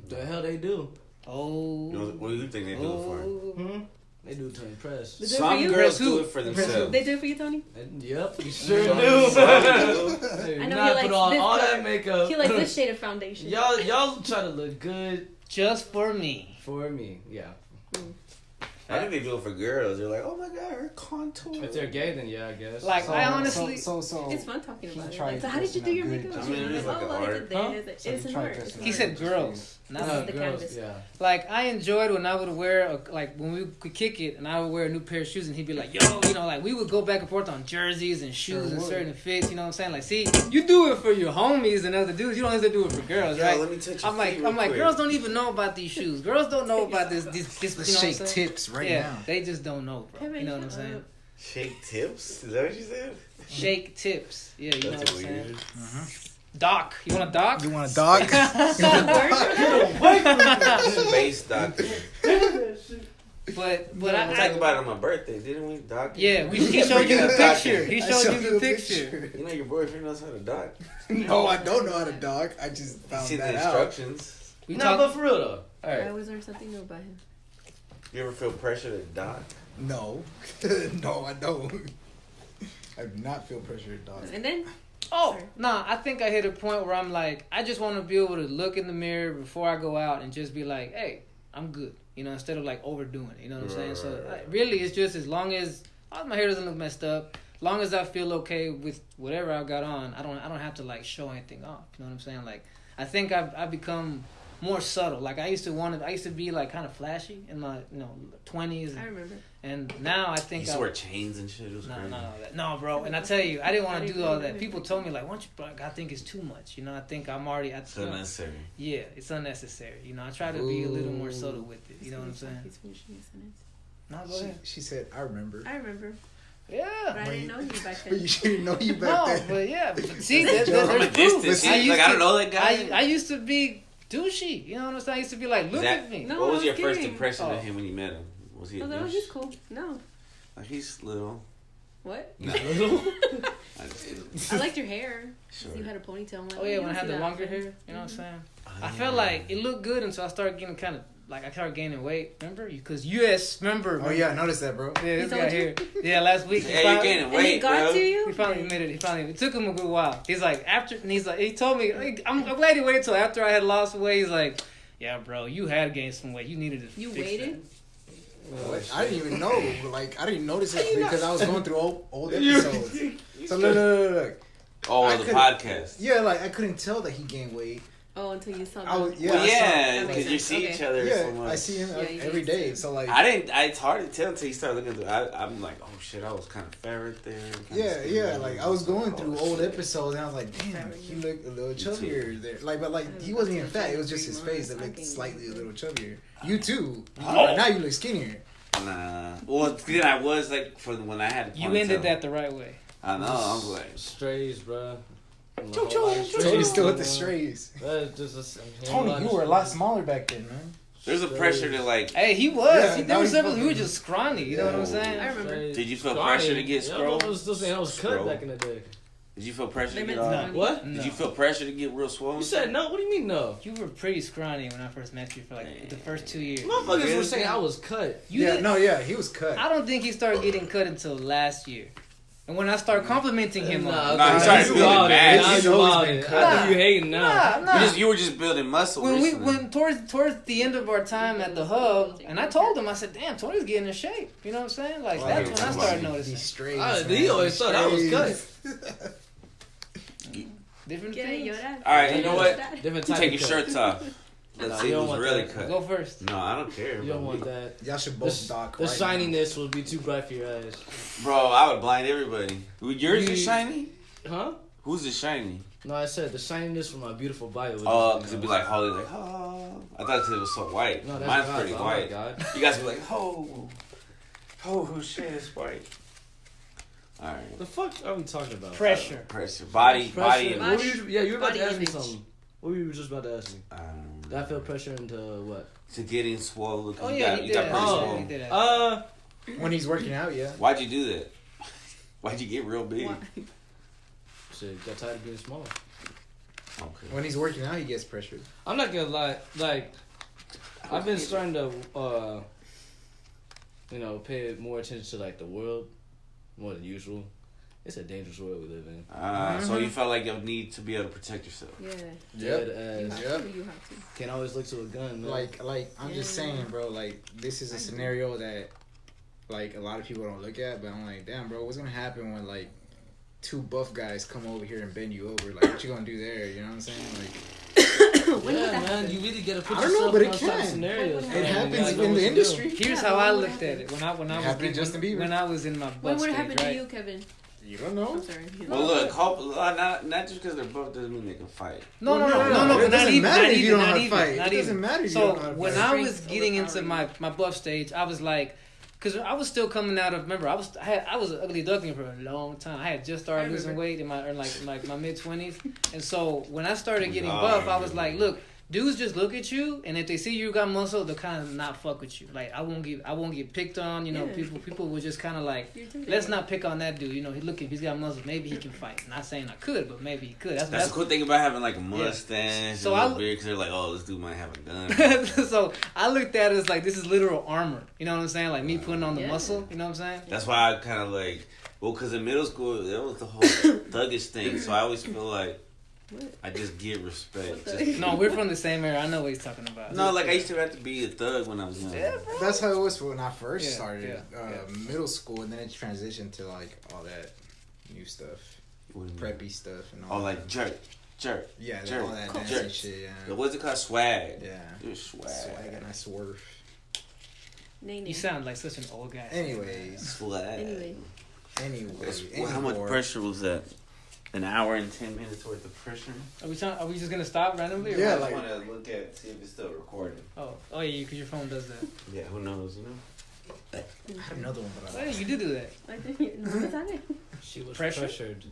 The hell they do? Oh. You know, what do you think they do it for? Hmm? They do it to impress. They do it for Some you? girls Who? do it for themselves. They do it for you, Tony? Yep, you sure Some do. do. Hey, I know not he likes put on this all color. that makeup. He likes this shade of foundation. y'all try to look good Just for me. for me. Yeah. I think they do it for girls. They're like, oh my god, her contour. If they're gay, then yeah, I guess. Like I honestly. So It's fun talking he about it. tried Like, so how did you do your dressing up makeup? good. I mean, it is like an look art. at this. Huh? So It's he an tried art. dressing It's He an said art. girls. Not No. no, the girls, canvas. yeah. Like I enjoyed when I would wear like when we could kick it and I would wear a new pair of shoes and he'd be like, yo, you know, like we would go back and forth on jerseys and shoes and would. certain fits, you know what I'm saying? Like, see, you do it for your homies and other dudes, you don't have to do it for girls, Yo, right? let me touch your I'm like, feet real quick. girls don't even know about these shoes. Girls don't know about this Let's you know what I'm shake saying? tips right Yeah, now. they just don't know, bro. Hey, man, You know what I'm shut saying? up. Shake tips? Is that what you said? Shake tips. Yeah, you know what That's I'm saying? weird. Doc. You want a doc? You want a dog? Space doctor. But We I talked about it on my birthday, didn't we? Doctor. yeah, he showed you the picture. He I showed you the a picture. You know your boyfriend knows how to doc. No, I don't know how to dog. I just You found see the that out. instructions. We Nah, talk- but for real though. I Alright. always learn something new about him. You ever feel pressure to doc? No, no, I don't. I do not feel pressure to dog. And then, Oh, Sorry. nah, I think I hit a point where I'm like, I just want to be able to look in the mirror before I go out and just be like, hey, I'm good. You know, instead of like overdoing it. You know what I'm saying? So really, it's just as long as my hair doesn't look messed up, as long as I feel okay with whatever I've got on, I don't have to like show anything off. You know what I'm saying? Like, I think I've become more subtle. Like I used to be like kind of flashy in my 20s. I remember. And now I You think used to wear chains and shit. It was crazy. No, bro. And I tell you, I didn't want I to didn't do all do that. that. People told me like, "Why don't you?" Like, I think it's too much. You know, I think I'm already. It's unnecessary. Yeah, it's unnecessary. You know, I try to be a little more subtle with it. You know what I'm saying? He's finishing his sentence. No, go ahead. She said, I remember. I remember. But Yeah. I didn't know you back But then. you didn't know you back No, then. but yeah. But see, That's there's From a proof. distance, I he's used like, I to- don't know that guy. I used to be douchey. You know what I'm saying? I used to be like, look That- at me. No, what I was was your first kidding. impression Oh. of him when you met him? Was he a Oh, no, douche? he's cool. No. Like, he's little. What? No. Little? I just I liked your hair. Sure. You had a ponytail. I'm like, Oh yeah, you when I don't had see the that longer often. hair. You know what I'm saying? Oh, I yeah. felt like it looked good until I started getting kind of like I started gaining weight. Remember? Because remember? Oh yeah, I noticed that, bro. Yeah, this He guy told you? here. Yeah, last week. Yeah, you're gaining And he weight, got bro. to you? He finally admitted it. It took him a good while. He's like, he told me, like, I'm glad he waited till after I had lost weight. He's like, yeah, bro, you had gained some weight. You needed to You fix waited? I didn't even know. Like, I didn't notice it because I was going through old episodes. So look. Oh, I the couldn't- podcast. Yeah, like I couldn't tell that he gained weight. Oh, until you saw I was, that. yeah, Well, I saw- yeah, that makes because you sense. see Okay. each other yeah, so much. I see him Yeah, you every used day. to. So like, I didn't. It's hard to tell until you start looking through. I'm like, oh shit, I was kind of fat right there. yeah. Like I was going through old episodes. episodes, and I was like, damn, he looked a little chubbier there. Like, but like he wasn't even fat. It was just his face that looked slightly a little chubbier. You too. Oh. Now you look skinnier. Nah. Well, then I was like for when I had. You ended that the right way. I know. I was like, Strays, bro. Tony's still with the strays. That's just Tony, you were a lot smaller back then, man. there's a pressure to like. Hey, he was. Yeah, There now was he's levels we were fucking- just scrawny. You know what I'm saying? I remember. Did you feel pressure to get scroll? I was still saying I was cut Scroll. back in the day. Did you feel pressure They to get meant all? to- What? No. Did you feel pressure to get real swollen? You said no? What do you mean no? You were pretty scrawny when I first met you for like the first 2 years. Motherfuckers Really? were saying I was cut. You yeah, didn't- no, yeah, he was cut. I don't think he started getting cut until last year. And when I started complimenting him on Nah, he started you building wildin', mass. now He's you always wildin'. been I cut. think you hating now. Nah. You were just building muscle. When recently. towards the end of our time at the hub, and I told him, I said, "Damn, Tony's getting in shape." You know what I'm saying? Like Oh, that's yeah, when I talking started about noticing These strays. He always thought I was cut. different Get it, things. Yoda. All right, you know what? Different You type take of your cut. shirts off. Let's Nah, see you don't who's want really that. cut. Go first. No, I don't care. You bro. don't want that. Y'all should both dock. The right shininess will be too bright for your eyes. Bro, I would blind everybody. Yours is shiny? Huh? Who's is shiny? No, I said the shininess from my beautiful bio. Oh, because it'd be like holy, like, oh. I thought 'cause it was so white. No, that's Mine's God, pretty bro. white. God. You guys be like, oh, whose shit is white? Alright. The fuck are we talking about? Pressure. Pressure. Body, Pressure. and What were you, yeah, you were about Body to ask me image. something. What were you just about to ask me? Did I feel pressure into what? To getting swole. Oh you yeah, got, he you did got that. pretty Oh, swole. he did that. When he's working out, yeah. Why'd you do that? Why'd you get real big? Why? Shit, got tired of being small. Okay. When he's working out, he gets pressured. I'm not gonna lie, like, I've been starting to, pay more attention to, like, the world more than usual. It's a dangerous world we live in. So you felt like you need to be able to protect yourself. Yeah. Dead Yep. ass. You have to. You have to. Can't always look to a gun, man. Like I'm just saying, bro. Like this is a scenario that, like, a lot of people don't look at. But I'm like, damn, bro, what's gonna happen when like two buff guys come over here and bend you over? Like, what you gonna do there? You know what I'm saying? Like, When would yeah, that man, happen? you really gotta put I don't know, yourself but in it those type of can. scenarios. It man. You happens gotta know in what the to industry. do. Here's Yeah, how when I would looked that at it when I was happened to Justin Bieber. when I was in my When buff would it stage, happen to right? you, Kevin? you don't know. I'm sorry. Well, look, hope, not just because they're buff doesn't mean they can fight. No, Well, but it doesn't matter if you don't know how to even. fight. It Not doesn't even. matter if you So don't know how to when fight. I was Strength getting into overpowering. my buff stage, I was like, because I was still coming out of. Remember, I was an ugly duckling for a long time. I had just started losing weight in my mid 20s, and so when I started getting buff, I was like, look. Dudes just look at you, and if they see you got muscle, they'll kind of not fuck with you. Like I won't get picked on. You know, Yeah. people will just kind of like, You're intimidating. let's not pick on that dude. You know, he's got muscle. Maybe he can fight. Not saying I could, but maybe he could. That's the cool thing about having like a mustache So and a I- beard, because they're like, oh, this dude might have a gun. So I looked at it as like this is literal armor. You know what I'm saying? Like me putting on the Yeah. muscle. You know what I'm saying? That's why I kind of like, well, because in middle school, that was the whole thuggish thing. So I always feel like What? I just give respect. What the- Just- No, we're from the same era. I know what he's talking about. no, like I used to have to be a thug when I was young. Yeah, bro. That's how it was when I first Yeah, started yeah. middle school, and then it transitioned to like all that new stuff, What do you mean? preppy stuff, and all. Oh, like jerk. yeah, jerk, all that jerk. dancing shit. Yeah, What's it called? Swag. yeah. It was swag. Swag and I swerve. Nay, nay. You sound like such an old guy. Anyways, Swag. anyway, How much pressure was that? An hour and 10 minutes worth of pressure? Are we just gonna stop randomly? Or Yeah, what? I like- just want to look at, see if it's still recording. Oh yeah, because your phone does that. Yeah, who knows, you know? I had another one, but Oh, I yeah, you do that. I think no, it's not it. She was Pressure? pressured.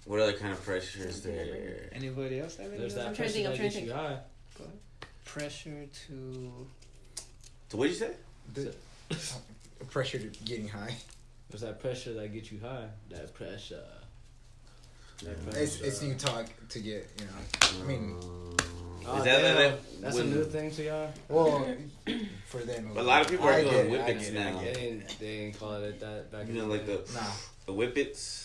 What other kind of pressure is there? Anybody else have any? There's other? that I'm trying to pressure think, I'm that trying to gets you think. high. Pressure to. So what'd you say? the pressure to getting high. There's that pressure that gets you high. That pressure. It's new talk to get, you know. I mean, Oh, Is that damn. that- That's when- a new thing to y'all? well, for them. A lot of people are I doing get it, whippets I get it, now. I get it. They ain't call it that back You in know, like day. the whippets.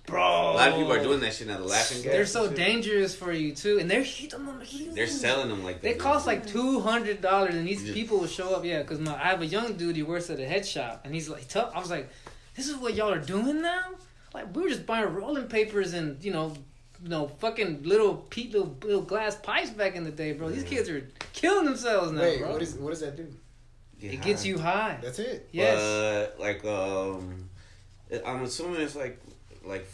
Bro. A lot of people are doing that shit now. The laughing gas. They're so and shit. dangerous for you too, and they're They're selling them like that. They cost like $200, and these Yeah. people will show up. Yeah, because I have a young dude. He works at a head shop, and he's like, tough. I was like, this is what y'all are doing now. Like we were just buying rolling papers and fucking little glass pipes back in the day, bro. These kids are killing themselves now, Wait, bro. what does that do? Get It gets high. you high. That's it. Yes. Like I'm assuming it's like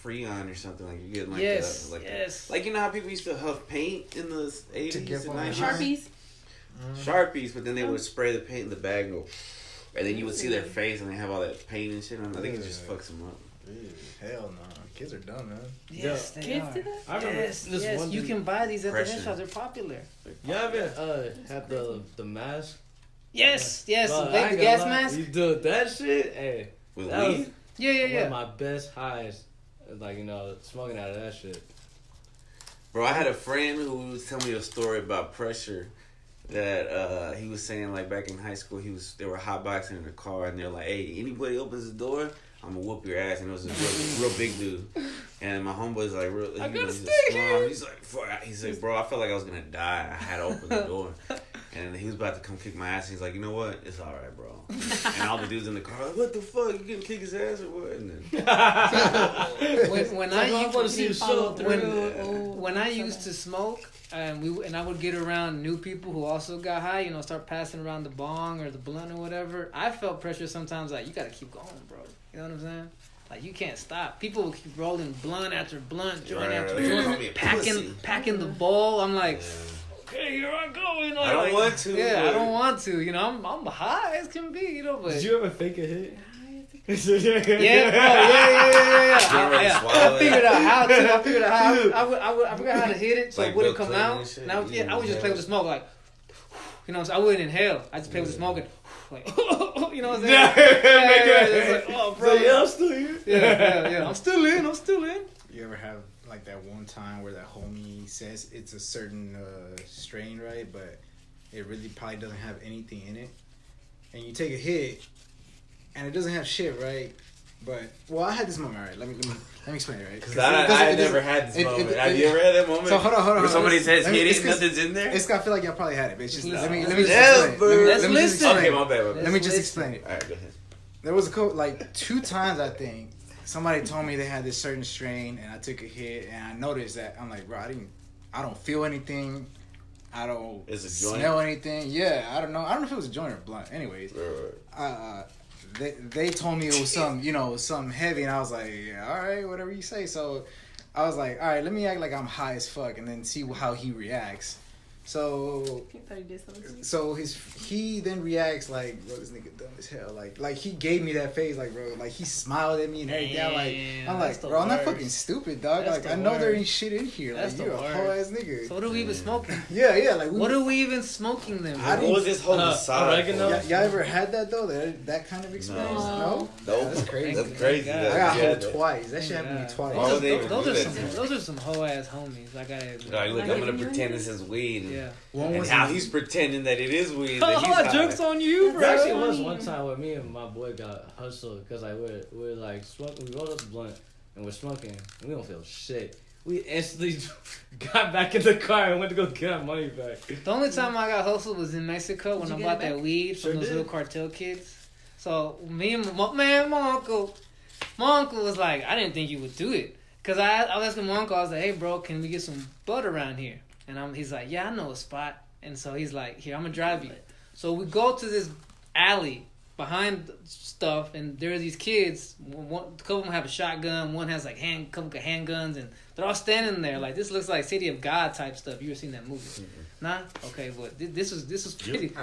Freon or something. Like you're getting like Yes. like Yes. like you know how people used to huff paint in the 80s get and one 90s. high? Sharpies. Sharpies, but then they would spray the paint in the bag and go, and then you would see their face and they have all that paint and shit on. I think it just fucks them up. Ew, hell no. Kids are dumb, man. Yes, they Kids are. do that? I remember Yes, this yes. one You dude- can buy these at the Pressure. head shop. They're popular. You haven't had the mask? Yes, yes. Bro, I the ain't gonna gas lie. mask. You do that shit? Hey. With That weed? was Yeah, yeah, one of yeah. my best highs. Like, smoking out of that shit. Bro, I had a friend who was telling me a story about pressure that he was saying like back in high school they were hotboxing in the car and they're like, hey, anybody opens the door, I'm gonna whoop your ass. And it was a real big dude. And my homeboy's like, I got a he's stick a here. slum. He's like, fuck. He's like, bro, I felt like I was gonna die. I had to open the door. And he was about to come kick my ass. He's like, you know what? It's all right, bro. And all the dudes in the car like, what the fuck? You gonna kick his ass or what? And then When I I want to see the show when I used to smoke, and I would get around new people who also got high, start passing around the bong or the blunt or whatever. I felt pressure sometimes, like you gotta keep going, bro. You know what I'm saying? Like you can't stop. People will keep rolling blunt after blunt, joint after Right, call joint, me a pussy. packing the bowl. I'm like, Yeah. okay, here I go. I don't want to, Yeah, I but- don't want to. I'm high as can be. But Did you ever fake a hit? Yeah, bro. Yeah. I figured out how to. I figured out how I forgot how to hit it so Like it wouldn't Bill come Clinton out. and shit? Now, I would just play with the smoke like, you know what I'm saying? I wouldn't inhale. I just play with the smoke and like, you know what I'm saying? Yeah. It's like, oh, bro. So, yeah, I'm still here. Yeah. I'm still in. You ever have like that one time where that homie says it's a certain strain, right? But it really probably doesn't have anything in it. And you take a hit, and it doesn't have shit, right? But well, I had this moment. All right, let me explain it, right? Because I never had this moment. Have you ever had that moment? So hold on. Where somebody says hit it, it's nothing's in there. I feel like y'all probably had it, but it's just let me just Let's explain. Okay, my bad. Let me just explain it. All right, go ahead. There was like 2 times I think somebody told me they had this certain strain, and I took a hit, and I noticed that I'm like, bro, I don't feel anything. I don't smell anything. Yeah, I don't know. I don't know if it was a joint or blunt. Anyways, they told me it was something heavy, and I was like, yeah, all right, whatever you say. So I was like, all right, let me act like I'm high as fuck, and then see how he reacts. So He thought he did something. So he then reacts like, bro, this nigga dumb as hell. Like he gave me that face, like, bro, like he smiled at me and everything. I'm like, bro, I'm not fucking stupid, dog. That's like I know there ain't shit in here. That's like you're a whole ass nigga. So what are we even smoking? Yeah. Like what are we even smoking then? What was this whole oregano? Y'all ever had that though? That kind of experience? No? No. That's crazy. That's crazy. I got hold twice. That shit happened to me twice. Why would they even do that? Those are some hoe ass homies. I gotta. Like, look, I'm gonna pretend this is weed. Yeah. And how he's pretending that it is weed. That he's high. Jokes on you, bro. There actually was one time where me and my boy got hustled because like we're like smoking. We rolled up the blunt and we're smoking. And we don't feel shit. We instantly got back in the car and went to go get our money back. The only time I got hustled was in Mexico when I bought that weed from those little cartel kids. So me and my uncle was like, I didn't think you would do it. Cause I was asking my uncle, I was like, hey bro, can we get some bud around here? And he's like, yeah, I know a spot. And so he's like, here, I'm gonna drive you. So we go to this alley behind stuff, and there are these kids. A couple of them have a shotgun. One has like a couple of handguns, and they're all standing there like this looks like City of God type stuff. You ever seen that movie? Mm-hmm. Nah? Okay, well this was pretty.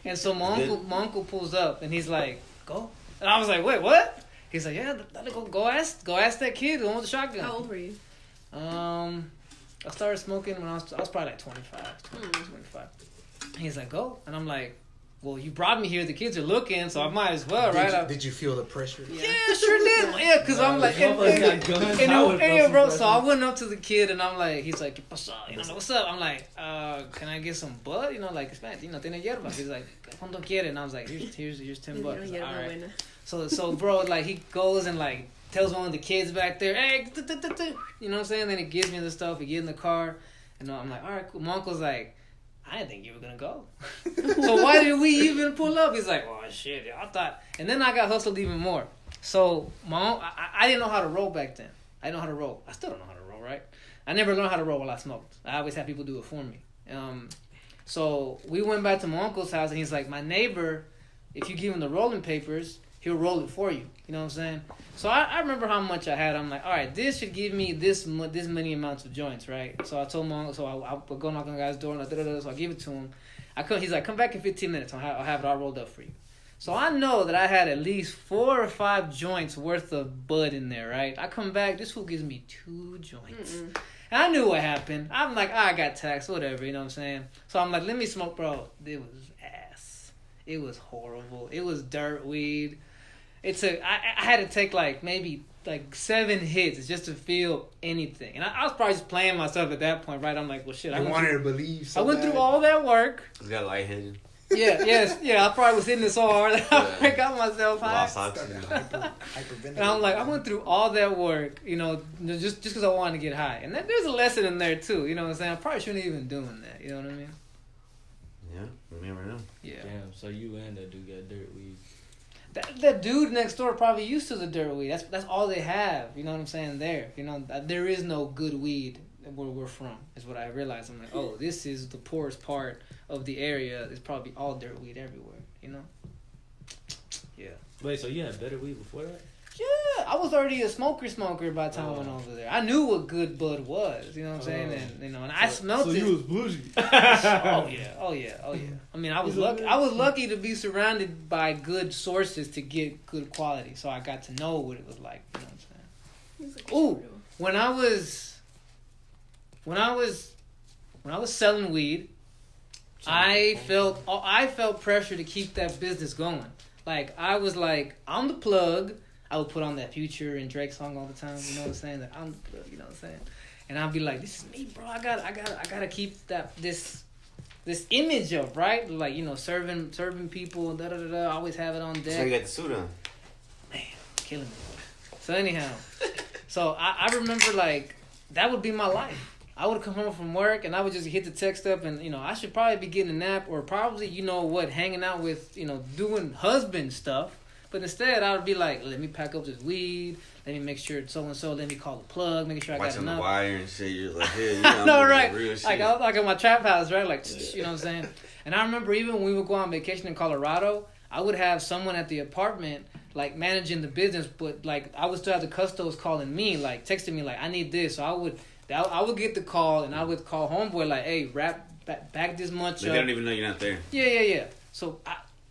And so my uncle pulls up, and he's like, go. And I was like, wait, what? He's like, yeah, go ask that kid, the one with the shotgun. How old were you? I started smoking when I was probably like 25. He's like, go. And I'm like, well, you brought me here. The kids are looking, so I might as well, right? Did you feel the pressure? Yeah, sure did. Yeah, because I'm like, bro. So I went up to the kid, and I'm like, he's like, what's up? I'm like, can I get some bud? You know, like, tiene hierba. He's like, ¿cuánto quiere? And I was like, here's $10. All right. So, bro, like, he goes and like tells one of the kids back there, hey, you know what I'm saying? Then he gives me the stuff. We get in the car, and I'm like, all right, cool. My uncle's like, I didn't think you were gonna go. So why did we even pull up? He's like, oh shit, I thought. And then I got hustled even more. So I didn't know how to roll back then. I didn't know how to roll. I still don't know how to roll, right? I never learned how to roll while I smoked. I always had people do it for me. So we went back to my uncle's house, and he's like, my neighbor, if you give him the rolling papers, he'll roll it for you. You know what I'm saying? So I remember how much I had. I'm like, all right, this should give me this many amounts of joints, right? So I told my uncle, so I'll go knock on the guy's door, and so I give it to him. He's like, come back in 15 minutes. I'll have it all rolled up for you. So I know that I had at least 4 or 5 joints worth of bud in there, right? I come back, this fool gives me 2 joints. And I knew what happened. I'm like, I got taxed, whatever, you know what I'm saying? So I'm like, let me smoke, bro. It was ass. It was horrible. It was dirt weed. I had to take like maybe like 7 hits just to feel anything. And I was probably just playing myself at that point, right? I'm like, well, shit. I wanted to believe so I went through all that work. You got lightheaded. Yeah. I probably was hitting it so hard that I got myself high. Lost oxygen. And I'm like, I went through all that work, you know, just because I wanted to get high. And there's a lesson in there too, you know what I'm saying? I probably shouldn't even doing that, you know what I mean? Yeah, you never know. Yeah. Damn, so you and that dude got dirt weed. That dude next door probably used to the dirt weed. That's all they have. You know what I'm saying? There, you know, there is no good weed where we're from. Is what I realized. I'm like, oh, this is the poorest part of the area. It's probably all dirt weed everywhere. You know? Yeah. Wait, so you had better weed before that? Yeah. I was already a smoker by the time I went over there. I knew what good bud was. You know what I'm saying? And you know, and I smelled it. So you was bougie. Oh yeah. I mean, I was lucky to be surrounded by good sources to get good quality, so I got to know what it was like. You know what I'm saying? Ooh, when I was selling weed, I felt pressure to keep that business going. Like I was like, I'm the plug. I would put on that Future and Drake song all the time. You know what I'm saying? Like I'm the plug. You know what I'm saying? And I'd be like, this is me, bro. I gotta keep this image up, right? Like, you know, serving people. Da da da da. Always have it on deck. So you got the suit on. Man, killing me. So anyhow, so I remember like that would be my life. I would come home from work and I would just hit the text up and, you know, I should probably be getting a nap or probably, you know what, hanging out with, you know, doing husband stuff. But instead I would be like, let me pack up this weed. Let me make sure so-and-so, let me call the plug, making sure I got enough. Watching the wire and shit. You're like, yeah, you know, no, right. Real shit. Like I was like at my trap house, right? Like, you know what I'm saying? And I remember even when we would go on vacation in Colorado, I would have someone at the apartment like managing the business, but like I would still have the custos calling me, like texting me like, I need this. So I would get the call and I would call homeboy like, hey, back this much They up. don't even know you're not there. Yeah. So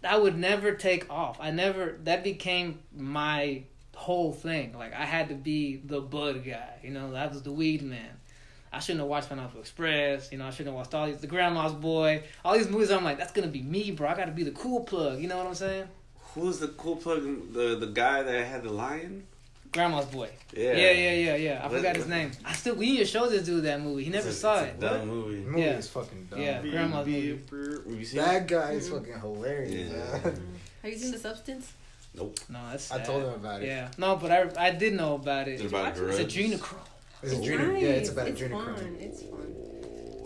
I would never take off. That became my whole thing. Like I had to be the bud guy. You know, that was the weed man. I shouldn't have watched Pineapple Express. You know, I shouldn't have watched all these, The Grandma's Boy. All these movies, I'm like, that's going to be me, bro. I got to be the cool plug. You know what I'm saying? Who's the cool plug? The guy that had the lion? Grandma's Boy. Yeah. I forgot his name. We need to show this dude that movie. He never saw it. It's a dumb movie. The movie is fucking dumb. Yeah, Grandma's movie. That guy is fucking hilarious. Yeah. Man. Have you seen The Substance? Nope. No, that's I sad. told him about it. Yeah. No, but I did know about it. It's about It's drugs. adrenochrome. It's a Nice. dream. Yeah, it's about It's adrenochrome. fun. It's fun.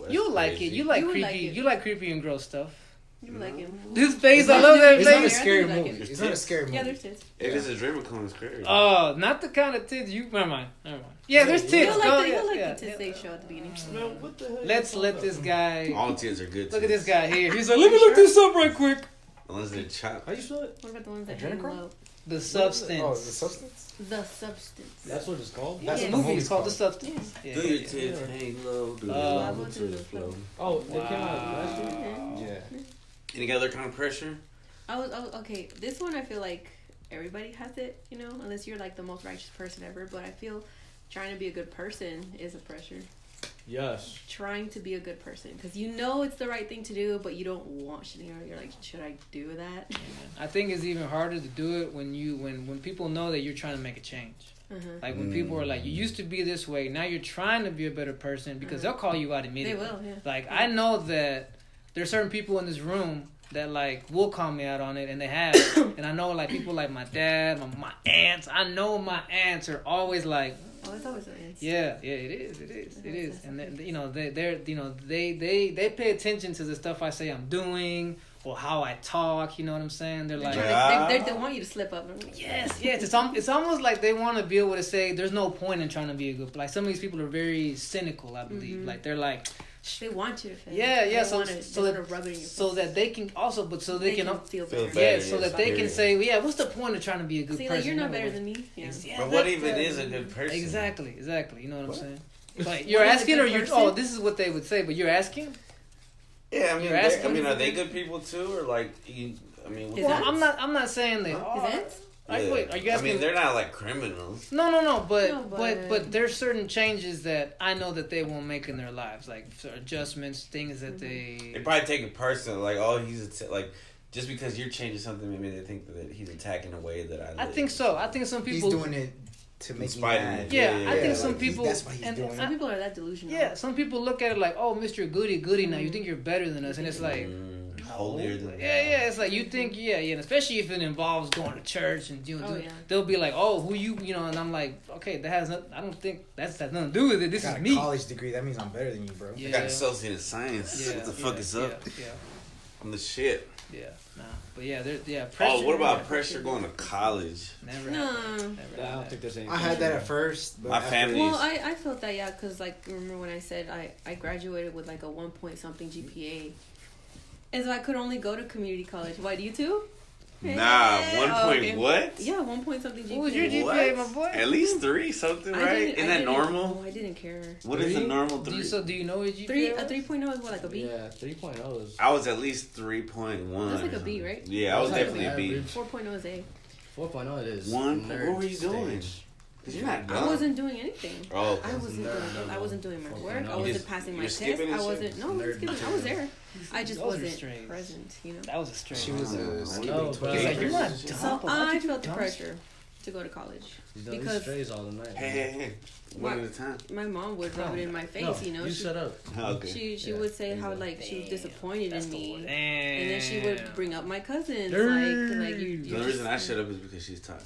You'll like it. You like You would creepy. like it. You like creepy and gross stuff. You like it. This face, It's I not- love that It's not a face. scary I think movie. like It's not a scary movie. Yeah, there's tits. If it's a dream, it's scary. Oh, not the kind of tits you. Never mind. Yeah, there's tits. You'll Go, like yeah, the tits they show at the beginning. Man, what the hell? Let's let this guy. All tits are good. Look at tits. this guy here. He's like, let me look this up right quick. Unless they're chopped. How you spell it? What about the ones that hang Adrenochrome? low? The Substance. Oh, the substance? The Substance. That's what it's called? Yeah, That's the what the movie is movie's called The called. Substance. Yeah, Do your yeah. tits hang low? Do the Uh, lava to the flow. Oh, they came out last year? Yeah. Any other kind of pressure? I was okay. This one I feel like everybody has it, you know, unless you're like the most righteous person ever. But I feel trying to be a good person is a pressure. Yes. Trying to be a good person because you know it's the right thing to do, but you don't want. You know, you're like, should I do that? I think it's even harder to do it when people know that you're trying to make a change. Like when people are like, you used to be this way, now you're trying to be a better person because they'll call you out They immediately. will, yeah. Like I know that there's certain people in this room that like will call me out on it, and they have. And I know like people like my dad, my aunts. I know my aunts are always like, Oh, it's always an answer. yeah, it is, and then, you know they pay attention to the stuff I say I'm doing or how I talk. You know what I'm saying? They're like, They want you to slip up. yes. It's almost like they want to be able to say there's no point in trying to be a good. Like some of these people are very cynical. I believe. Like they're like, They want you to fail. yeah. They So wanna rub it in your face. so that they can also, but so they can. feel Feel better. better. Yeah, so that they can say, yeah, what's the point of trying to be a good See, person? like you're not better anyway? than me. Yeah. Yeah, But what that- if it is a good person? Exactly. You know what I'm saying? Like What you're is a asking, good or you're? person? Oh, this is what they would say, but you're asking. Yeah, I mean, You're asking- are they good people too, or like you? I mean, Is Well, that- I'm not saying they are. Is it? Like, wait, are you I asking? mean, they're not like criminals. No, but No, but there's certain changes that I know that they won't make in their lives, like adjustments, things that They they. probably take it personal, like, oh, like just because you're changing something, maybe they think that he's attacking a way that I. I think so. I think some He's people. doing it to make you spite of mad. it. Yeah, Yeah, I think yeah, some like, people. that's what he's doing. Some people are that delusional. Yeah, some people look at it like, oh, Mr. Goody now. You think you're better than us, and it's like. holier than Yeah, it's like you think, and especially if it involves going to church and they'll be like, oh, who you know, and I'm like, okay, that has nothing. I don't think that has nothing to do with it. This I got is a me. college degree. That means I'm better than you, bro. Yeah. I got associated science. Yeah, What the fuck is up? Yeah, I'm the shit. nah, but pressure. Oh, what about pressure going to college? Never. No. happened. Never I don't happened. think there's any. I had that at first. But My after- family- Well, I felt that, yeah, because, like, remember when I said I graduated with, like, a 1 point something GPA. And so I could only go to community college. Why, do you too? Nah, 1 Oh, point okay. what? Yeah, 1 point something GPA. What was your GPA, my boy? At least 3 something, right? Isn't that normal? Oh, I didn't care. What is a normal Do 3? you do you know what GPA? A 3.0 is what, like a B? Yeah, 3.0 is. I was at least 3.1. That's like or a B, something. right? Yeah, I was That's like definitely a B. average. 4.0 is A. 4.0 it is. What nerd were you doing? stage. Cause you're not I dumb. wasn't doing anything. Oh, okay. I wasn't doing my work. I You wasn't just- passing my you're test. skipping I and wasn't. shit? No, I wasn't skipping. I was there. I just Those are wasn't strange. present. You know. That was a strange. She was Oh, skipping no, bro. He's like, you're not So, dumb. So but why'd I you do felt the dumb pressure to go to college You know, these because strays all the night. Hey. One at a time. my mom would rub it in my face. No, You know. you she, shut up. Okay. She would say how like she was disappointed in me. Damn. And then she would bring up my cousins, Damn. like you The only reason I shut up is because she's talking.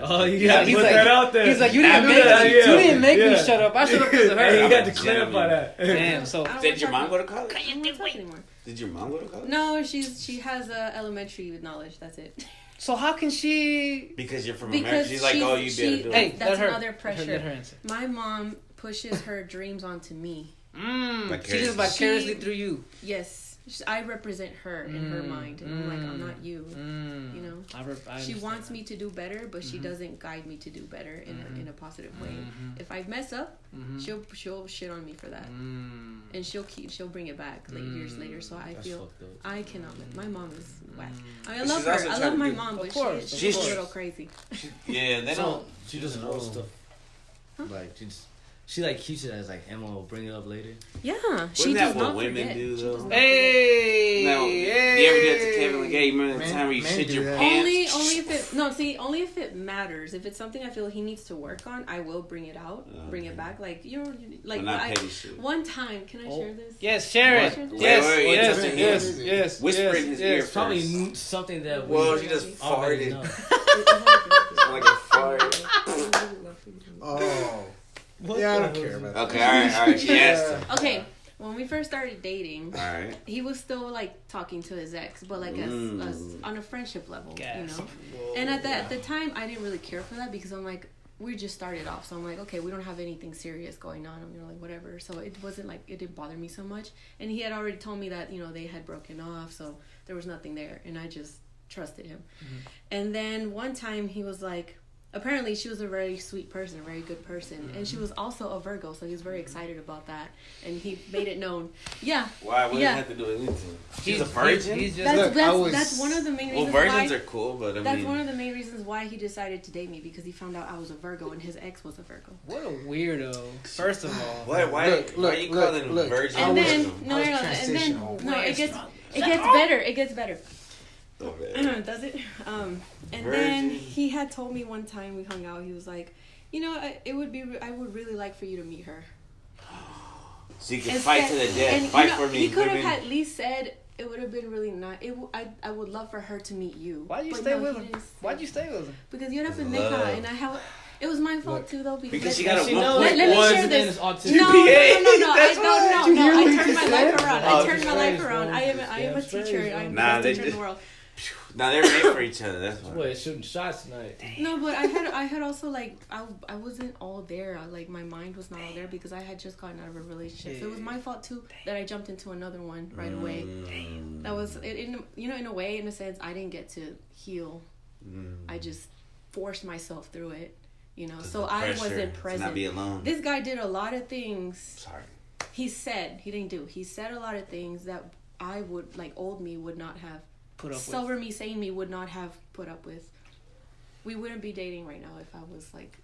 Oh, you Yeah, got to he's put like- that out there. He's like, you I didn't knew make that, me. yeah. You didn't make me Yeah. shut up. I shut up because of Hey, you her. got I'm to a clarify gentleman. that. Damn. So I don't Did wanna your talk- mom go to college? I don't want to talk anymore. Did your mom go to college? No, she has elementary knowledge. That's it. so how can she? Because you're from Because America. She's like, oh, you better do it. Hey, That's let her. another pressure. Let her answer. My mom pushes her dreams onto me. She lives vicariously through you. Yes, I represent her in her mind, and I'm like, I'm not you. You know, I she understand wants that. me to do better, but she doesn't guide me to do better in a positive way. If I mess up, she'll shit on me for that, and she'll bring it back like years later. So I That's feel fucked up. I cannot. My mom is whack. I mean, I But love she's her. also I trying love to my do- mom, but Of course, she's she's a tr- little crazy. Yeah, they don't. She just roll stuff. Like, she like keeps it as like ammo, will bring it up later. Yeah, she Isn't that does what not women forget. do, She though? does not Hey. Now, you ever do that to Kevin? Like, hey, you remember the Men- time where you men shit do your that. pants? Only if it matters. If it's something I feel he needs to work on, I will bring it out, bring it back. Like like But not I, petty shit. one time. Can I share this? Yes, share it. What? Yes, Wait, wait, yes, it's up to yes, him. yes. Whisper yes, in his yes. ear It's probably first. something that Well, we she just already farted. know. Like a fart. Oh. Yeah, I don't care about that. Okay, alright, she asked him. Okay, when we first started dating, Alright. he was still like talking to his ex, but like as on a friendship level, Gas. you know. And at the time, I didn't really care for that because I'm like, we just started off, so I'm like, okay, we don't have anything serious going on. I'm like, whatever. So it wasn't like it didn't bother me so much. And he had already told me that they had broken off, so there was nothing there, and I just trusted him. And then one time he was like, apparently she was a very sweet person, a very good person, and she was also a Virgo, so he was very excited about that, and he made it known. Yeah. Why? What Yeah. does it have to do with anything? She's a virgin? He's just That's one of the main Well, reasons virgins why. are cool, but I That's mean... one of the main reasons why he decided to date me, because he found out I was a Virgo and his ex was a Virgo. what a weirdo. First of all, Why Look, are you look, calling him look. virgin? And then was no, and then transitional. it gets better. It gets better. Oh, man. Does it? And Virgin. then he had told me one time we hung out. He was like, I would really like for you to meet her. So you can And fight said- to the death. and, Fight for me, He could women. have at least said it would have been really nice. I would love for her to meet you. why'd you But stay no, with he him? didn't say Why'd you that. stay with him? Because you're not Love. pendeja, and it was my fault too though. Because she got a She 1 knows point. Let me was share and this. then it's autistic. No, That's I turned my life around. Oh, I turned my life straight, around. bro. I am Damn a straight, teacher. bro. I'm Nah, the they best teacher in just- the world. Now they're made for each other. That's why. Wait, shooting shots tonight. No, but I had also like I wasn't all there. Like my mind was not all there because I had just gotten out of a relationship. So it was my fault too that I jumped into another one right away. That was it. In a way, in a sense, I didn't get to heal. I just forced myself through it. So I wasn't To present. not be alone. This guy did a lot of things. Sorry. He said a lot of things that I would like old me would not have. Put up Silver me, sane me would not have put up with. We wouldn't be dating right now if I was like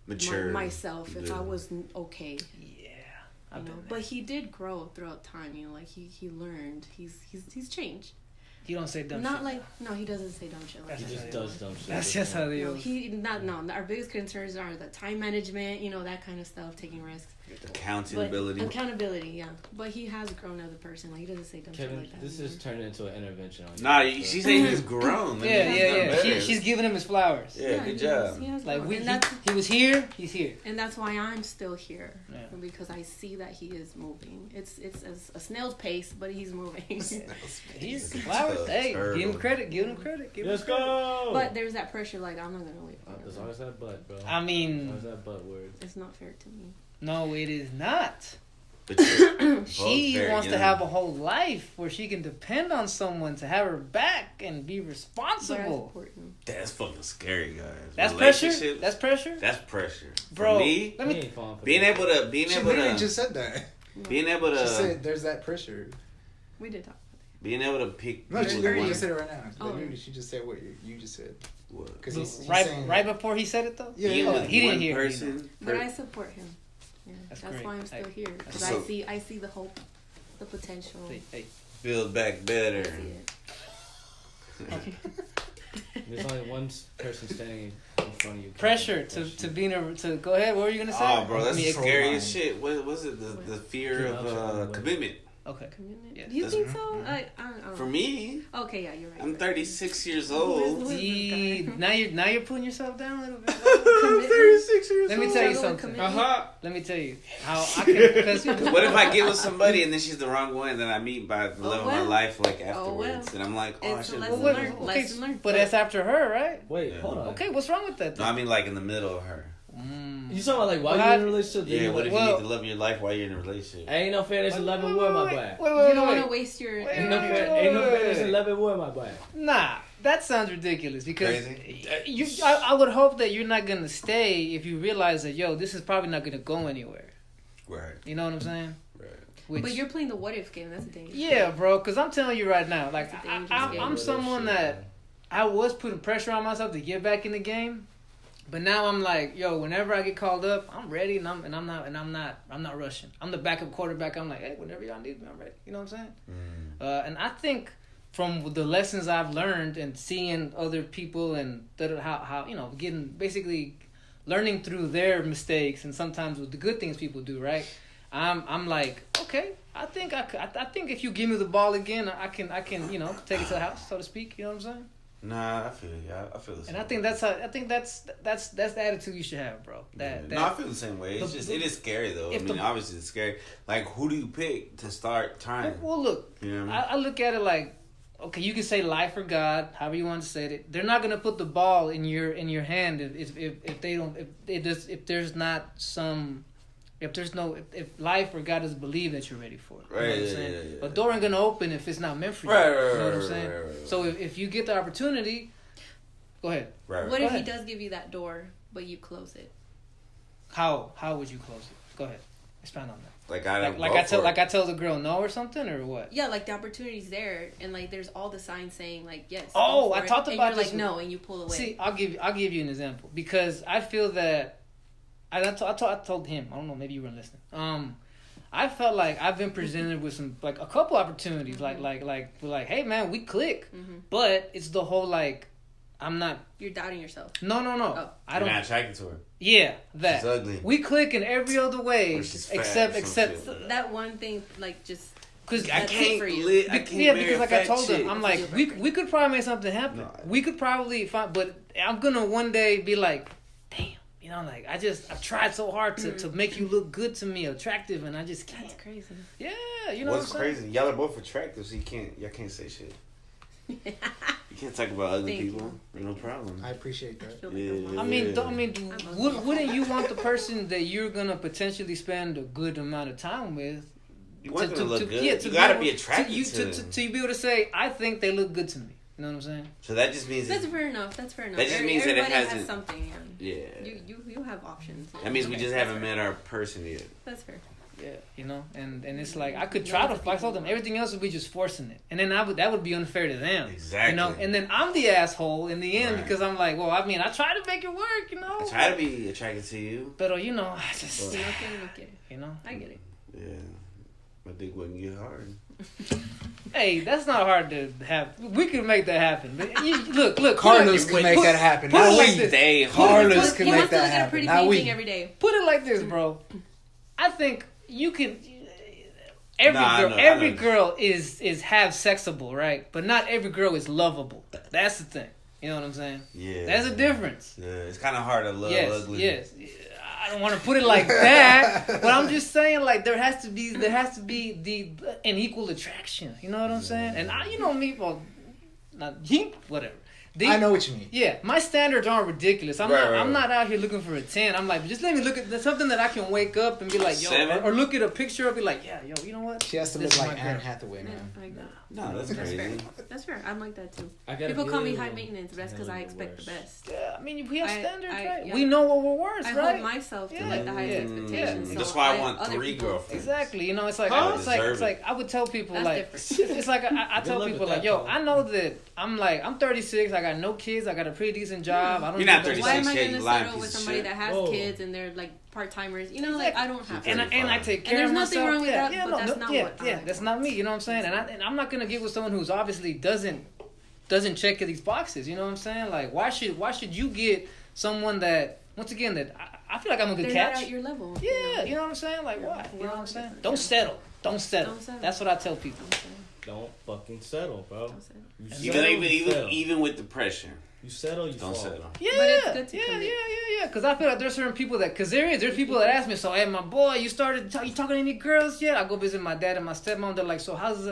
Mature. myself. If Yeah. I was okay, with. Yeah, you know. But he did grow throughout time. Like he learned. He's changed. You don't say dumb Not shit. like no, he doesn't say dumb shit like He that. just does dumb shit. That's just how they No, are. Our biggest concerns are the time management. That kind of stuff, taking risks. Accountability. But accountability, yeah. But he has grown as a person. Like he doesn't say dumb shit Kevin, like that. this is turning into an intervention on you. Nah, so. she's saying he's grown. That means he's done Yeah. better. Mm-hmm. She's giving him his flowers. Yeah, good job. He has Like grown. And he was here. He's here. And that's why I'm still here, Yeah. because I see that he is moving. It's a snail's pace, but he's moving. He's flowers. Hey, Turtle. give him credit. Give him credit. Give him Let's credit. go. But there's that pressure, like I'm not gonna wait. As long as that butt, bro. I As mean, long as that butt word. It's not fair to me. no, it is not. But you're She both wants to very have a young. whole life where she can depend on someone to have her back and be But I responsible. support him. That's fucking scary, guys. That's pressure. Relationships, That's pressure, That's pressure. bro. For me, Let He me. ain't falling for being that. able to, She literally just said that. being able She to, said there's that pressure. We did talk. being able to pick. No, she people literally you just said want- it right now. Oh. Literally, she just said what you just said. What? Because he's Right, saying right before he said it though. Yeah, Being yeah. with He didn't one hear me, person. But I support him. Yeah, That's that's great. why I'm still Hey, here. Because so- I see the hope, the potential. Hey, Build back I better. see it. There's only one person standing in front of you. pressure to be to go ahead. What were you gonna say? Oh, bro, that's Me the ex- scariest shit. What was it? The fear Keep of up, commitment. Okay. Commitment. Yes. Do you That's- think so? I don't For know. me, Okay, yeah, you're right. I'm you're right. 36 years Who is old. this Gee, guy? now you're putting yourself down a little bit. Commitment. 36 years Let me old. tell you Struggle with something. commitment. Let me tell you how I can. Because What if I get with somebody and then she's the wrong one, and then I meet by the love of my well. life like Oh, afterwards, well. and I'm like, oh, I It's a should. lesson Wait, learned. okay, Lesson learned. but that's after her, right? Wait, Yeah. hold on. Okay, what's wrong with that? No, Then? I mean like in the middle of her. You talking about like while Well, you're in a relationship? then Yeah. you What if like, you well- need to love your life while you're in a relationship? ain't no fairness in loving word, my boy. Wait, You don't want wait. to waste your. Wait, Ain't no wait, fair, wait, ain't no wait, fairness wait. in loving word, my boy. Nah, that sounds ridiculous because Crazy? I would hope that you're not gonna stay if you realize that this is probably not gonna go anywhere. Right. You know what I'm saying? Right. Which, But you're playing the what if game. That's a dangerous. yeah, bro. Because I'm telling you right now, like That's a dangerous game. I'm someone that I was putting pressure on myself to get back in the game, but now I'm like, whenever I get called up, I'm ready, and I'm not rushing. I'm the backup quarterback. I'm like, hey, whenever y'all need me, I'm ready. You know what I'm saying? And I think from the lessons I've learned and seeing other people and how getting basically learning through their mistakes and sometimes with the good things people do, right? I'm like, okay, I think I think if you give me the ball again, I can take it to the house, so to speak. You know what I'm saying? Nah, I feel you. I feel the same. And I think that's the attitude you should have, bro. No, I feel the same way. It's just it is scary though. I if mean, the- obviously it's scary. Like, who do you pick to start trying? Well, look, You know what I look at it like, okay, you can say life or God, however you want to say it. They're not gonna put the ball in your hand if they don't if there's not some. If life or God doesn't believe that you're ready for it, you know what I'm saying? Yeah. But door ain't gonna open if it's not meant for you. Right, you know what I'm right, saying? right. So if you get the opportunity, go ahead. Right. What Go if he ahead. does give you that door, but you close it? How would you close it? Go ahead, expand on that. Like I don't. I tell the girl no or something or what? Yeah, like the opportunity's there, and like there's all the signs saying like yes. Oh, go for I it, talked and about you're this like with- no, and you pull away. See, I'll give you an example because I feel that I told him. I don't know. Maybe you weren't listening. I felt like I've been presented with some like a couple opportunities, like, hey man, we click, but it's the whole like, I'm not. You're doubting yourself. No. Oh. I You're don't. not attracted to her. Yeah, that. She's ugly. We click in every other way Or she's fat or some except shit. That one thing, like just because I That's it can't for you. live. I can't marry because a like I fat told chick. him, I'm That's a like deal we breaker. we could probably make something happen. No. We could probably find, but I'm gonna one day be like, damn, like I've tried so hard to make you look good to me, attractive, and I just can't. that's crazy. Yeah, you know What's what I'm saying? crazy? Y'all are both attractive, so y'all can't say shit. You can't talk about ugly Thank people. No problem. I appreciate I that. feel like Yeah. I'm I mean, I'm wouldn't you want the person that you're gonna potentially spend a good amount of time with? You want them to look good. Yeah, you gotta able- be attracted you, to them. to be able to say, I think they look good to me. You know what I'm saying? So that just means That's fair enough. That's fair enough. That just means that it Everybody has hasn't- something. Yeah. yeah. You have options. That means we Okay, just that's haven't fair. met our person yet. That's fair. Yeah, and it's like I could try to. I told them everything else would be just forcing it, and then that would be unfair to them. Exactly. And then I'm the asshole in the end Right. because I'm like, well, I mean, I try to make it work, I try to be attracted to you. But I just, You know, get it. I get it. Yeah. My dick wouldn't get hard. Hey, that's not hard to have. We could make that happen. But look. Carlos put can make that happen. put it Not like we. this. Stay Carlos hard. can He make wants to that look at a happen. pretty Not painting we. every day. Put it like this, bro. I think you can. Every Nah, I girl, know- every I know. girl is have sexable, right? But not every girl is lovable. That's the thing. You know what I'm saying? Yeah. That's a difference. Yeah, it's kind of hard to love Yes, ugly. yes. I don't want to put it like that, but I'm just saying like there has to be an equal attraction. You know what I'm saying? And you know me, well, not he, whatever. I know what you mean. Yeah, my standards aren't ridiculous. I'm not out here looking for a 10. I'm like, just let me look at something that I can wake up and be like, yo, or look at a picture and be like, yeah, yo, you know what? She has to look like Anne Hathaway, man. No, that's crazy. That's fair. I'm like that too. People call me high maintenance, but that's because I expect the best. Yeah, I mean, we have standards, right? Yeah. We know what we're worth, right? I hold myself to like the highest expectations. So that's why I want 3 girlfriends. Exactly. You know, it's like it's like I would tell people that's like it's like I tell people like, yo, I know that I'm 36. I got no kids. I got a pretty decent job. I don't. You're not 36. Why am I yet, gonna you lying settle with piece of somebody shit. that has kids and they're like part-timers? You know, like I don't have. And I take care of myself. There's nothing wrong with that, but that's not what. Yeah, that's not me. You know what I'm saying? And I'm not gonna get with someone who's obviously doesn't check these boxes. You know what I'm saying? Like why should you get someone that once again that I feel like I'm a good They're catch. not at your level. Yeah, you know what I'm saying? Like why? You know what I'm saying? Don't settle. That's what I tell people. Don't fucking settle, bro. Even with the pressure. You settle, you don't fall. settle. Yeah, but it's good to yeah. Because I feel like there's certain people that, there's people that ask me, so hey, my boy, you talking to any girls yet? I go visit my dad and my stepmom. They're like, so how's the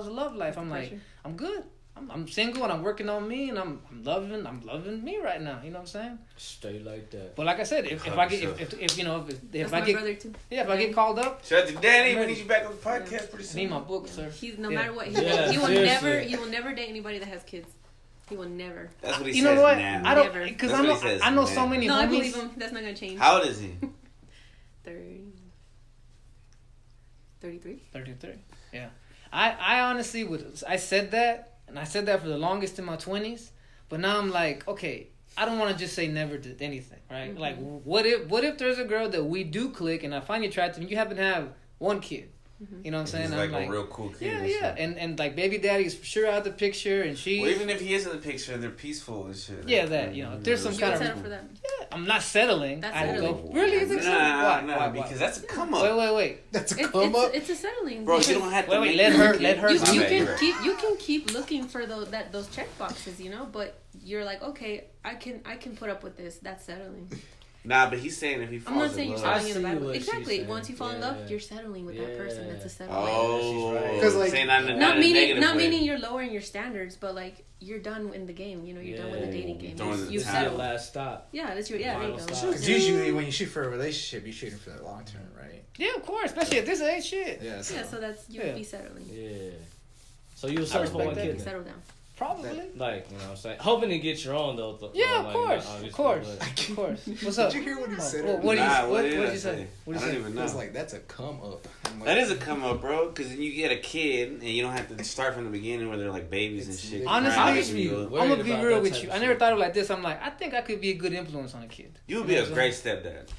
love life? I'm like, I'm good. I'm single and I'm working on me and I'm loving me right now. You know what I'm saying? Straight like that. But like I said, if I get if I get called up, shout out to Danny. We need you back on the podcast pretty soon. I need my book, sir. He's no matter what. He will never date anybody that has kids. He will never. That's what he you says know what? now. I don't because I know so many. No, homies. I believe him. That's not gonna change. How old is he? 33. 33. Yeah. I honestly I said that. And I said that for the longest in my 20s, but now I'm like, okay, I don't want to just say never to anything, right? Mm-hmm. Like, what if there's a girl that we do click and I find you attractive and you happen to have one kid? You know what I'm saying? He's like a real cool kid. Yeah. And like baby daddy is for sure out of the picture, and she. Well, even if he is in the picture and they're peaceful and shit. Yeah, that there's some kind of. Settle for that. Yeah, I'm not settling. That's I settling. go really. Is it Why? Because that's a come up. Wait. That's a come up. It's a settling. Bro, you don't have to. Wait. Let her. You can keep looking for those check boxes, you know, but you're like, okay, I can put up with this. That's settling. Nah, but he's saying if he falls I'm not saying in you're love. settling in a bad way. Exactly. Once you fall in love, you're settling with that person. That's a settling. Oh, because like not meaning you're lowering your standards, but like you're done in the game. You know, you're done with the dating game. You settle. Last stop. Yeah, that's your there you go. Because usually when you shoot for a relationship, you're shooting for the long term, right? Yeah, of course, especially at this age, shit. Yeah, so that's you would be settling. Yeah. So you settle for one kid. Settle down. Probably. Like, you know what I'm saying? Hoping to get your own, though. Yeah, of course. What's up? Did you hear what he said? What did you say? I don't even know. It was like, that's a come up. Like, that is a come up, bro. Because then you get a kid and you don't have to start from the beginning where they're like babies and shit. Honestly, I'm going to be real with you. I never thought of it like this. I'm like, I think I could be a good influence on a kid. You would be a great stepdad.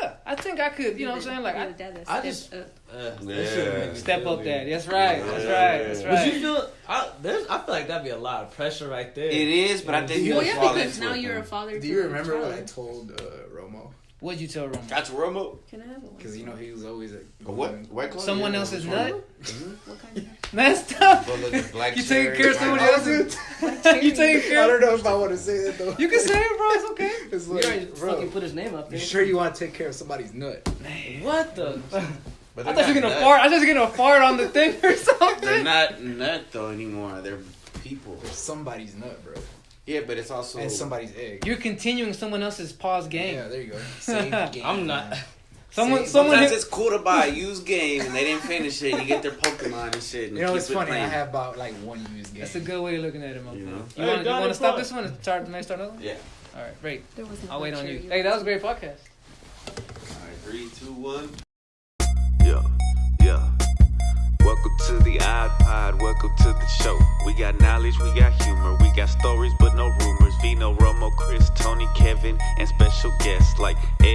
Yeah, I think I could. You know what I'm saying? Like, I just step up, dad. That's right. But you feel? I feel like that'd be a lot of pressure right there. It is, but I think well, yeah, because now you're a father. Do you remember what I told Romo? What'd you tell Romo? That's Romo. Can I have one? Because you know he was always what? Someone else's nut. What kind of? Messed up. You taking care of somebody else's? You taking care? I don't know if I want to say that though. You can say it, bro. It's okay. It's like, you already fucking put his name up there. You sure you want to take care of somebody's nut? Man. What the? I thought you were gonna fart. I was just gonna fart on the thing or something. They're not nut though anymore. They're people. They're somebody's nut, bro. Yeah, but it's also and somebody's egg. You're continuing someone else's pause game. Yeah, there you go. Save the game. I'm not. Sometimes it's cool to buy a used game and they didn't finish it. You get their Pokemon and shit. And you know, it's funny. Playing. I have about like one used game. That's a good way of looking at it, man. You know? You want to stop this one and start another one? Yeah. All right, great. I'll wait on you. Hey, that was a great podcast. All right, 3, 2, 1. Yeah. Welcome to the iPod, welcome to the show. We got knowledge, we got humor, we got stories but no rumors. Vino, Romo, Chris, Toney, Kevin, and special guests like Eddie.